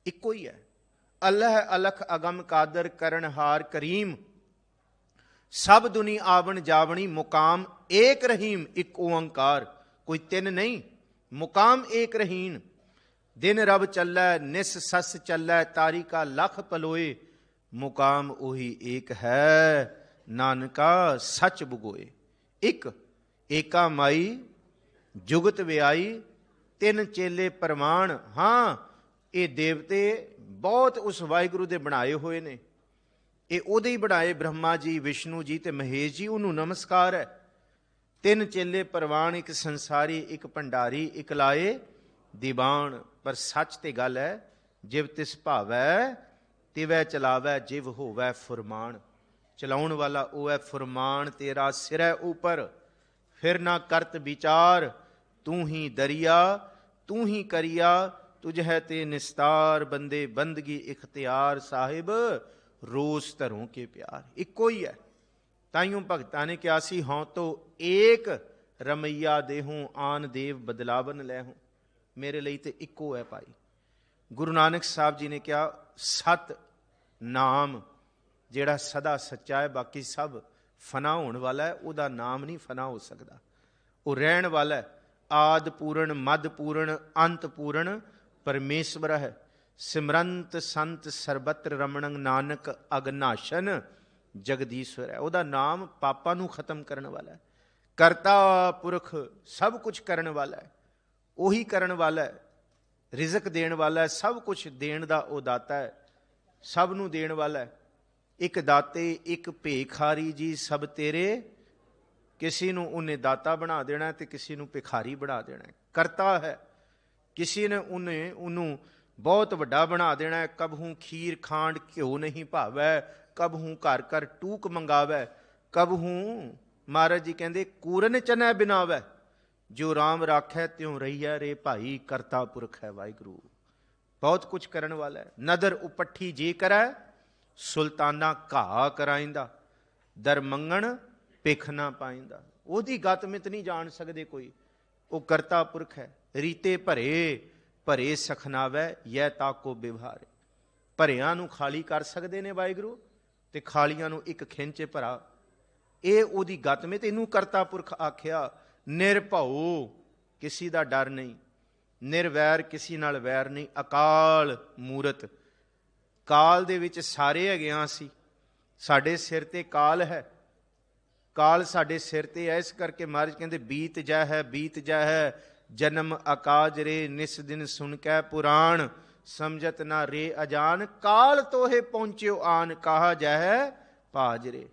ਇੱਕੋ ਹੀ ਹੈ। ਅੱਲਹ ਅਲਖ ਅਗਮ ਕਾਦਰ ਕਰਨਹਾਰ ਕਰੀਮ, ਸਭ ਦੁਨੀ ਆਵਣ ਜਾਵਣੀ, ਮੁਕਾਮ ਏਕ ਰਹੀਮ। ਇੱਕ ਓੰਕਾਰ, ਕੋਈ ਤਿੰਨ ਨਹੀਂ, ਮੁਕਾਮ ਏਕ ਰਹੀਨ। ਦਿਨ ਰਬ ਚੱਲੈ ਨਿਸ ਸਸ ਚੱਲੈ, ਤਾਰਿਕਾ ਲਖ ਪਲੋਏ, ਮੁਕਾਮ ਉਹੀ ਏਕ ਹੈ, ਨਾਨਕਾ ਸੱਚ ਬੁਗੋਏ। ਇੱਕ, ਏਕਾ ਮਾਈ ਜੁਗਤ ਵਿਆਈ, ਤਿੰਨ ਚੇਲੇ ਪ੍ਰਮਾਣ। ਹਾਂ, ਇਹ ਦੇਵਤੇ ਬਹੁਤ ਉਸ ਵਾਹਿਗੁਰੂ ਦੇ ਬਣਾਏ ਹੋਏ ਨੇ, ਇਹ ਉਹਦੇ ਹੀ ਬਣਾਏ, ਬ੍ਰਹਮਾ ਜੀ, ਵਿਸ਼ਨੂੰ ਜੀ ਤੇ ਮਹੇਸ਼ ਜੀ, ਉਹਨੂੰ ਨਮਸਕਾਰ ਹੈ। ਤਿੰਨ ਚੇਲੇ ਪ੍ਰਵਾਨ, ਇੱਕ ਸੰਸਾਰੀ, ਇੱਕ ਭੰਡਾਰੀ, ਇੱਕ ਲਾਏ ਦੀਵਾਨ। ਪਰ ਸੱਚ ਤੇ ਗੱਲ ਹੈ, ਜਿਵ ਤਿਸ ਭਾਵੈ ਤਿਵੈ ਚਲਾਵੈ, ਜਿਵ ਹੋਵੈ ਫੁਰਮਾਨ। ਚਲਾਉਣ ਵਾਲਾ ਉਹ ਹੈ, ਫੁਰਮਾਨ ਤੇਰਾ ਸਿਰੈ ਉਪਰ, ਫਿਰ ਨਾ ਕਰਤ ਵਿਚਾਰ, ਤੂੰ ਹੀ ਦਰਿਆ ਤੂੰ ਹੀ ਕਰਿਆ, ਤੁਝ ਹੈ ਤੇ ਨਿਸਤਾਰ, ਬੰਦੇ ਬੰਦਗੀ ਇਖਤਿਆਰ, ਸਾਹਿਬ ਰੋਸ ਧਰੋਂ ਕੇ ਪਿਆਰ। ਇੱਕੋ ਹੀ ਹੈ। ਤਾਈਓਂ ਭਗਤਾਂ ਨੇ ਕਿਹਾ ਸੀ, ਹਉ ਤੋ ਏਕ ਰਮਈਆ ਦੇਹੂੰ, ਆਨ ਦੇਵ ਬਦਲਾਵਨ ਲੈਹੂੰ। ਮੇਰੇ ਲਈ ਤੇ ਇੱਕੋ ਹੈ ਭਾਈ। ਗੁਰੂ ਨਾਨਕ ਸਾਹਿਬ ਜੀ ਨੇ ਕਿਹਾ, ਸਤ ਨਾਮ ਜਿਹੜਾ ਸਦਾ ਸੱਚਾ ਹੈ, ਬਾਕੀ ਸਭ ਫਨਾ ਹੋਣ ਵਾਲਾ ਹੈ, ਉਹਦਾ ਨਾਮ ਨਹੀਂ ਫਨਾ ਹੋ ਸਕਦਾ। ਉਹ ਰਹਿਣ ਵਾਲਾ ਹੈ। ਆਦ ਪੂਰਨ ਮਦ ਪੂਰਨ ਅੰਤ ਪੂਰਨ ਪਰਮੇਸ਼ਵਰ ਹੈ। ਸਿਮਰੰਤ ਸੰਤ ਸਰਬਤਰ ਰਮਣੰ, ਨਾਨਕ ਅਗਨਾਸ਼ਨ ਜਗਦੀਸ਼ਵਰ ਹੈ। ਉਹਦਾ ਨਾਮ ਪਾਪਾਂ ਨੂੰ ਖਤਮ ਕਰਨ ਵਾਲਾ ਹੈ। ਕਰਤਾ ਪੁਰਖ, ਸਭ ਕੁਝ ਕਰਨ ਵਾਲਾ ਹੈ, ਉਹੀ ਕਰਨ ਵਾਲਾ ਹੈ। ਰਿਜ਼ਕ ਦੇਣ ਵਾਲਾ ਹੈ, ਸਭ ਕੁਝ ਦੇਣ ਦਾ ਉਹ ਦਾਤਾ ਹੈ, ਸਭ ਨੂੰ ਦੇਣ ਵਾਲਾ ਹੈ। ਇੱਕ ਦਾਤੇ ਇੱਕ ਭੇਖਾਰੀ ਜੀ ਸਭ ਤੇਰੇ, ਕਿਸੇ ਨੂੰ ਉਹਨੇ ਦਾਤਾ ਬਣਾ ਦੇਣਾ ਤੇ ਕਿਸੇ ਨੂੰ ਭਿਖਾਰੀ ਬਣਾ ਦੇਣਾ। ਕਰਤਾ ਹੈ, ਕਿਸੇ ਨੇ ਉਹਨੂੰ ਬਹੁਤ ਵੱਡਾ ਬਣਾ ਦੇਣਾ। ਕਬਹੂ ਖੀਰ ਖਾਂਡ ਘਿਓ ਨਹੀਂ ਭਾਵੈ, ਕਬਹੂ ਘਰ ਘਰ ਟੂਕ ਮੰਗਾਵੈ, ਕਬਹੂ ਮਹਾਰਾਜ ਜੀ ਕਹਿੰਦੇ ਕੂਰਨ ਚਨੈ ਬਿਨਾਵੈ, ਜੋ ਰਾਮ ਰਾਖੈ ਤਿਉ ਰਹੀਐ ਰੇ ਭਾਈ। ਕਰਤਾ ਪੁਰਖ ਹੈ ਵਾਹਿਗੁਰੂ, ਬਹੁਤ ਕੁਝ ਕਰਨ ਵਾਲਾ ਹੈ। ਨਦਰ ਉਪੱਠੀ ਜੇ ਕਰੈ, ਸੁਲਤਾਨਾ ਘਾਹ ਕਰਾਇੰਦਾ, ਦਰ ਮੰਗਣ ਭਿਖ ਨਾ ਪਾਇੰਦਾ। ਉਹਦੀ ਗਤ ਮਿਤ ਨਹੀਂ ਜਾਣ ਸਕਦੇ ਕੋਈ, ਉਹ ਕਰਤਾ ਪੁਰਖ ਹੈ। ਰੀਤੇ ਭਰੇ ਭਰੇ ਸਖਨਾਵੈ, ਯੈ ਤਾਕੋ ਬਿਵਹਾਰੇ। ਭਰਿਆਂ ਨੂੰ ਖਾਲੀ ਕਰ ਸਕਦੇ ਨੇ ਵਾਹਿਗੁਰੂ, ਤੇ ਖਾਲੀਆਂ ਨੂੰ ਇੱਕ ਖਿੰਚੇ ਭਰਾ। ਇਹ ਉਹਦੀ ਗਤ ਮਿਤ, ਇਹਨੂੰ ਕਰਤਾ ਪੁਰਖ ਆਖਿਆ। ਨਿਰਭਉ, ਕਿਸੇ ਦਾ ਡਰ ਨਹੀਂ। ਨਿਰਵੈਰ, ਕਿਸੇ ਨਾਲ ਵੈਰ ਨਹੀਂ। ਅਕਾਲ ਮੂਰਤ, ਕਾਲ ਦੇ ਵਿੱਚ ਸਾਰੇ ਹੈਗੇ ਹਾਂ ਅਸੀਂ। ਸਾਡੇ ਸਿਰ ਤੇ ਕਾਲ ਹੈ, ਕਾਲ ਸਾਡੇ ਸਿਰ ਤੇ ਹੈ। ਇਸ ਕਰਕੇ ਮਹਾਰਾਜ ਕਹਿੰਦੇ, ਬੀਤ ਜਾ ਹੈ ਬੀਤ ਜਾ ਹੈ, ਜਨਮ ਅਕਾਜ ਰੇ, ਨਿਸ ਦਿਨ ਸੁਣ ਕੈ ਪੁਰਾਣ, ਸਮਝਤ ਨਾ ਰੇ ਅਜਾਨ, ਕਾਲ ਤੋਹੇ ਪਹੁੰਚਿਓ ਆਨ, ਕਹਾ ਜੈ ਭਾਜ ਰੇ।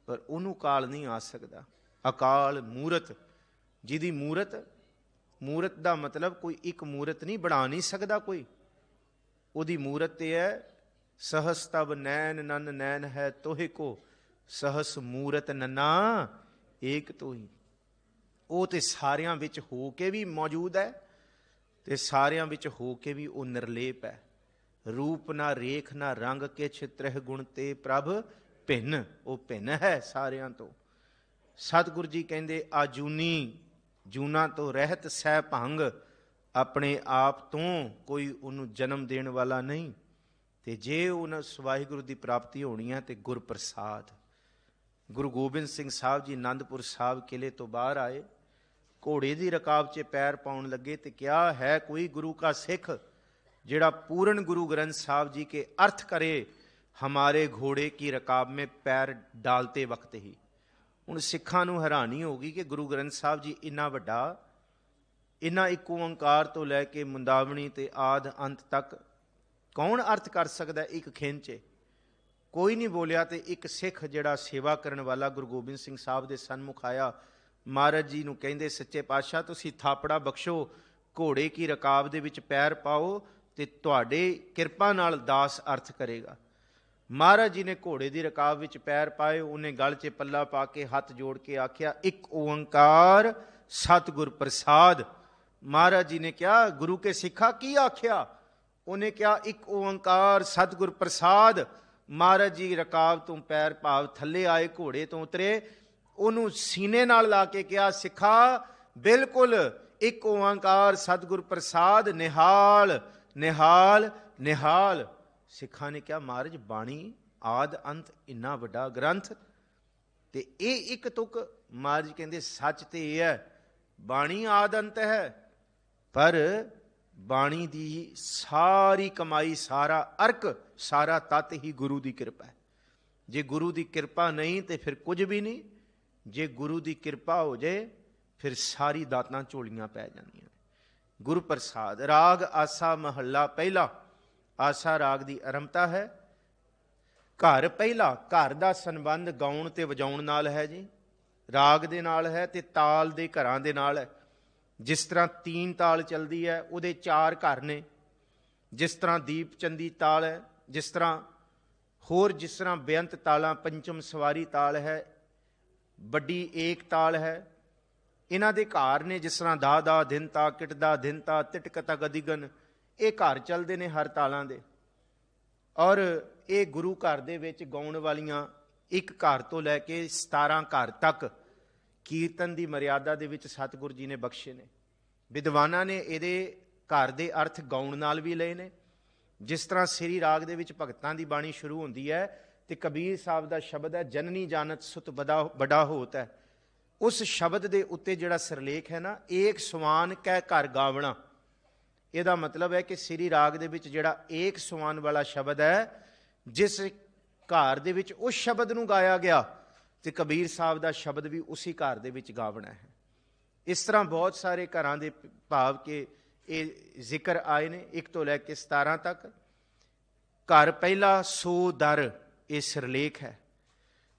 ਪਰ ਉਹਨੂੰ ਕਾਲ ਨਹੀਂ ਆ ਸਕਦਾ। ਅਕਾਲ ਮੂਰਤ, ਜਿਹਦੀ ਮੂਰਤ ਦਾ ਮਤਲਬ ਕੋਈ ਇੱਕ ਮੂਰਤ ਨਹੀਂ, ਬਣਾ ਨਹੀਂ ਸਕਦਾ ਕੋਈ। ਉਹਦੀ ਮੂਰਤ ਤੇ ਹੈ, ਸਹਸ ਤਬ ਨੈਣ ਨਨ ਨੈਣ ਹੈ ਤੋਹਿ ਕੋ, ਸਹਸ ਮੂਰਤ ਨਨਾ ਏਕ ਤੋਹੀ। ਉਹ ਤੇ ਸਾਰਿਆਂ ਵਿੱਚ ਹੋ ਕੇ ਵੀ ਮੌਜੂਦ ਹੈ, ਤੇ ਸਾਰਿਆਂ ਵਿੱਚ ਹੋ ਕੇ ਵੀ ਉਹ ਨਿਰਲੇਪ ਹੈ। ਰੂਪ ਨਾ ਰੇਖ ਨਾ ਰੰਗ, ਕਿਛ ਤ੍ਰਿਹ ਗੁਣ ਤੇ ਪ੍ਰਭ ਭਿੰਨ। ਉਹ ਭਿੰਨ ਹੈ ਸਾਰਿਆਂ ਤੋਂ। ਸਤਿਗੁਰੂ ਜੀ ਕਹਿੰਦੇ, ਆਜੂਨੀ, ਜੂਨਾ ਤੋਂ ਰਹਿਤ ਸਹਿ ਭੰਗ, ਆਪਣੇ ਆਪ ਤੋਂ ਕੋਈ ਉਹਨੂੰ ਜਨਮ ਦੇਣ ਵਾਲਾ ਨਹੀਂ। ਤੇ ਜੇ ਉਹਨਾਂ ਵਾਹਿਗੁਰੂ ਦੀ ਪ੍ਰਾਪਤੀ ਹੋਣੀ ਹੈ ਤੇ ਗੁਰ ਪ੍ਰਸਾਦ। ਗੁਰੂ ਗੋਬਿੰਦ ਸਿੰਘ ਸਾਹਿਬ ਜੀ ਅਨੰਦਪੁਰ ਸਾਹਿਬ ਕਿਲੇ ਤੋਂ ਬਾਹਰ ਆਏ, ਘੋੜੇ ਦੀ ਰਕਾਬ 'ਚ ਪੈਰ ਪਾਉਣ ਲੱਗੇ ਤੇ ਕਿਹਾ, ਹੈ ਕੋਈ ਗੁਰੂ ਕਾ ਸਿੱਖ ਜਿਹੜਾ ਪੂਰਨ ਗੁਰੂ ਗ੍ਰੰਥ ਸਾਹਿਬ ਜੀ ਕੇ अर्थ करे, ਹਮਾਰੇ ਘੋੜੇ ਕੀ ਰਕਾਬ ਮੇਂ ਪੈਰ ਡਾਲਤੇ ਵਕਤ ਹੀ। ਹੁਣ ਸਿੱਖਾਂ ਨੂੰ ਹੈਰਾਨੀ ਹੋ ਗਈ ਕਿ ਗੁਰੂ ਗ੍ਰੰਥ ਸਾਹਿਬ ਜੀ ਇੰਨਾ ਵੱਡਾ, ਇੰਨਾ ਇੱਕ ਓੰਕਾਰ ਤੋਂ ਲੈ ਕੇ ਮੁੰਦਾਵਣੀ ਤੇ ਆਦ ਅੰਤ ਤੱਕ ਕੌਣ ਅਰਥ ਕਰ ਸਕਦਾ ਇੱਕ ਖਿੰਚ 'ਚ? ਕੋਈ ਨਹੀਂ ਬੋਲਿਆ ਤੇ ਇੱਕ ਸਿੱਖ ਜਿਹੜਾ ਸੇਵਾ ਕਰਨ ਵਾਲਾ ਗੁਰੂ ਗੋਬਿੰਦ ਸਿੰਘ ਸਾਹਿਬ ਦੇ ਸਨਮੁਖ ਆਇਆ। ਮਹਾਰਾਜ ਜੀ ਨੂੰ ਕਹਿੰਦੇ, ਸੱਚੇ ਪਾਤਸ਼ਾਹ ਤੁਸੀਂ ਥਾਪੜਾ ਬਖਸ਼ੋ, ਘੋੜੇ ਕੀ ਰਕਾਬ ਦੇ ਵਿੱਚ ਪੈਰ ਪਾਓ ਤੇ ਤੁਹਾਡੇ ਕਿਰਪਾ ਨਾਲ ਦਾਸ ਅਰਥ ਕਰੇਗਾ। ਮਹਾਰਾਜ ਜੀ ਨੇ ਘੋੜੇ ਦੀ ਰਕਾਬ ਵਿੱਚ ਪੈਰ ਪਾਏ, ਉਹਨੇ ਗਲ 'ਚ ਪੱਲਾ ਪਾ ਕੇ ਹੱਥ ਜੋੜ ਕੇ ਆਖਿਆ, ਇੱਕ ਓੰਕਾਰ ਸਤਿਗੁਰ ਪ੍ਰਸਾਦ। ਮਹਾਰਾਜ ਜੀ ਨੇ ਕਿਹਾ, ਗੁਰੂ ਕੇ ਸਿੱਖਾ ਕੀ ਆਖਿਆ? ਉਹਨੇ ਕਿਹਾ, ਇੱਕ ਓੰਕਾਰ ਸਤਿਗੁਰ ਪ੍ਰਸਾਦ। ਮਹਾਰਾਜ ਜੀ ਰਕਾਬ ਤੋਂ ਪੈਰ ਭਾਵ ਥੱਲੇ ਆਏ, ਘੋੜੇ ਤੋਂ ਉਤਰੇ, ਉਹਨੂੰ ਸੀਨੇ ਨਾਲ ਲਾ ਕੇ ਕਿਹਾ, ਸਿੱਖਾ ਬਿਲਕੁਲ ਇੱਕ ਓੰਕਾਰ ਸਤਿਗੁਰ ਪ੍ਰਸਾਦ, ਨਿਹਾਲ ਨਿਹਾਲ ਨਿਹਾਲ। ਸਿੱਖਾਂ ਨੇ ਕਿਹਾ, ਮਹਾਰਾਜ ਬਾਣੀ ਆਦ ਅੰਤ ਇੰਨਾ ਵੱਡਾ ਗ੍ਰੰਥ ਤੇ ਇਹ ਇੱਕ ਤੁਕ। ਮਹਾਰਾਜ ਕਹਿੰਦੇ, ਸੱਚ ਤੇ ਇਹ ਹੈ, ਬਾਣੀ ਆਦ ਅੰਤ ਹੈ, ਪਰ ਬਾਣੀ ਦੀ ਸਾਰੀ ਕਮਾਈ, ਸਾਰਾ ਅਰਕ, ਸਾਰਾ ਤੱਤ ਹੀ ਗੁਰੂ ਦੀ ਕਿਰਪਾ ਹੈ। ਜੇ ਗੁਰੂ ਦੀ ਕਿਰਪਾ ਨਹੀਂ ਤੇ ਫਿਰ ਕੁਝ ਵੀ ਨਹੀਂ। ਜੇ ਗੁਰੂ ਦੀ ਕਿਰਪਾ ਹੋ ਜਾਏ ਫਿਰ ਸਾਰੀ ਦਾਤਾਂ ਝੋਲੀਆਂ ਪੈ ਜਾਂਦੀਆਂ। ਗੁਰੂ ਪ੍ਰਸਾਦ। ਰਾਗ ਆਸਾ ਮਹੱਲਾ ਪਹਿਲਾ। ਆਸਾ ਰਾਗ ਦੀ ਆਰੰਭਤਾ ਹੈ। ਘਰ ਪਹਿਲਾ, ਘਰ ਦਾ ਸੰਬੰਧ ਗਾਉਣ ਤੇ ਵਜਾਉਣ ਨਾਲ ਹੈ ਜੀ, ਰਾਗ ਦੇ ਨਾਲ ਹੈ ਤੇ ਤਾਲ ਦੇ ਘਰਾਂ ਦੇ ਨਾਲ ਹੈ। ਜਿਸ ਤਰ੍ਹਾਂ ਤੀਨ ਤਾਲ ਚਲਦੀ ਹੈ, ਉਹਦੇ 4 ਘਰ ਨੇ। ਜਿਸ ਤਰ੍ਹਾਂ ਦੀਪ ਚੰਦੀ ਤਾਲ ਹੈ, ਜਿਸ ਤਰ੍ਹਾਂ ਬੇਅੰਤ ਤਾਲਾਂ, ਪੰਚਮ ਸਵਾਰੀ ਤਾਲ ਹੈ, ਵੱਡੀ ਏਕ ਤਾਲ ਹੈ। ਇਹਨਾਂ ਦੇ ਘਰ ਨੇ, ਜਿਸ ਤਰ੍ਹਾਂ ਦਾ ਦਾ ਧਿਨਤਾ, ਕਿਟਦਾ ਧਿਨਤਾ, ਤਿਟਕਤਾ ਗਦੀਗਨ, ਇਹ ਘਰ ਚੱਲਦੇ ਨੇ ਹਰ ਤਾਲਾਂ ਦੇ। ਔਰ ਇਹ ਗੁਰੂ ਘਰ ਦੇ ਵਿੱਚ ਗਾਉਣ ਵਾਲੀਆਂ ਇੱਕ ਘਰ ਤੋਂ ਲੈ ਕੇ 17 ਘਰ ਤੱਕ ਕੀਰਤਨ ਦੀ ਮਰਿਆਦਾ ਦੇ ਵਿੱਚ ਸਤਿਗੁਰੂ ਜੀ ਨੇ ਬਖਸ਼ੇ ਨੇ। ਵਿਦਵਾਨਾਂ ਨੇ ਇਹਦੇ ਘਰ ਦੇ ਅਰਥ ਗਾਉਣ ਨਾਲ ਵੀ ਲਏ ਨੇ। ਜਿਸ ਤਰ੍ਹਾਂ ਸ੍ਰੀ ਰਾਗ ਦੇ ਵਿੱਚ ਭਗਤਾਂ ਦੀ ਬਾਣੀ ਸ਼ੁਰੂ ਹੁੰਦੀ ਹੈ ਤੇ ਕਬੀਰ ਸਾਹਿਬ ਦਾ ਸ਼ਬਦ ਹੈ, ਜਨਨੀ ਜਾਨਤ ਸੁਤ ਬੜਾ ਹੋਤ ਹੈ। ਉਸ ਸ਼ਬਦ ਦੇ ਉੱਤੇ ਜਿਹੜਾ ਸਿਰਲੇਖ ਹੈ ਨਾ, ਏਕ ਸਵਾਨ ਕਹਿ ਘਰ ਗਾਵਣਾ, ਇਹਦਾ ਮਤਲਬ ਹੈ ਕਿ ਸ੍ਰੀ ਰਾਗ ਦੇ ਵਿੱਚ ਜਿਹੜਾ ਏਕ ਸਵਾਨ ਵਾਲਾ ਸ਼ਬਦ ਹੈ, ਜਿਸ ਘਰ ਦੇ ਵਿੱਚ ਉਸ ਸ਼ਬਦ ਨੂੰ ਗਾਇਆ ਗਿਆ ਤੇ ਕਬੀਰ ਸਾਹਿਬ ਦਾ ਸ਼ਬਦ ਵੀ ਉਸੇ ਘਰ ਦੇ ਵਿੱਚ ਗਾਵਣਾ ਹੈ। ਇਸ ਤਰ੍ਹਾਂ ਬਹੁਤ ਸਾਰੇ ਘਰਾਂ ਦੇ ਭਾਵ ਕਿ ਇਹ ਜ਼ਿਕਰ ਆਏ ਨੇ 1 ਤੋਂ ਲੈ ਕੇ 17 ਤੱਕ। ਘਰ ਪਹਿਲਾ ਸੋ ਦਰ, ਇਹ ਸਿਰਲੇਖ ਹੈ।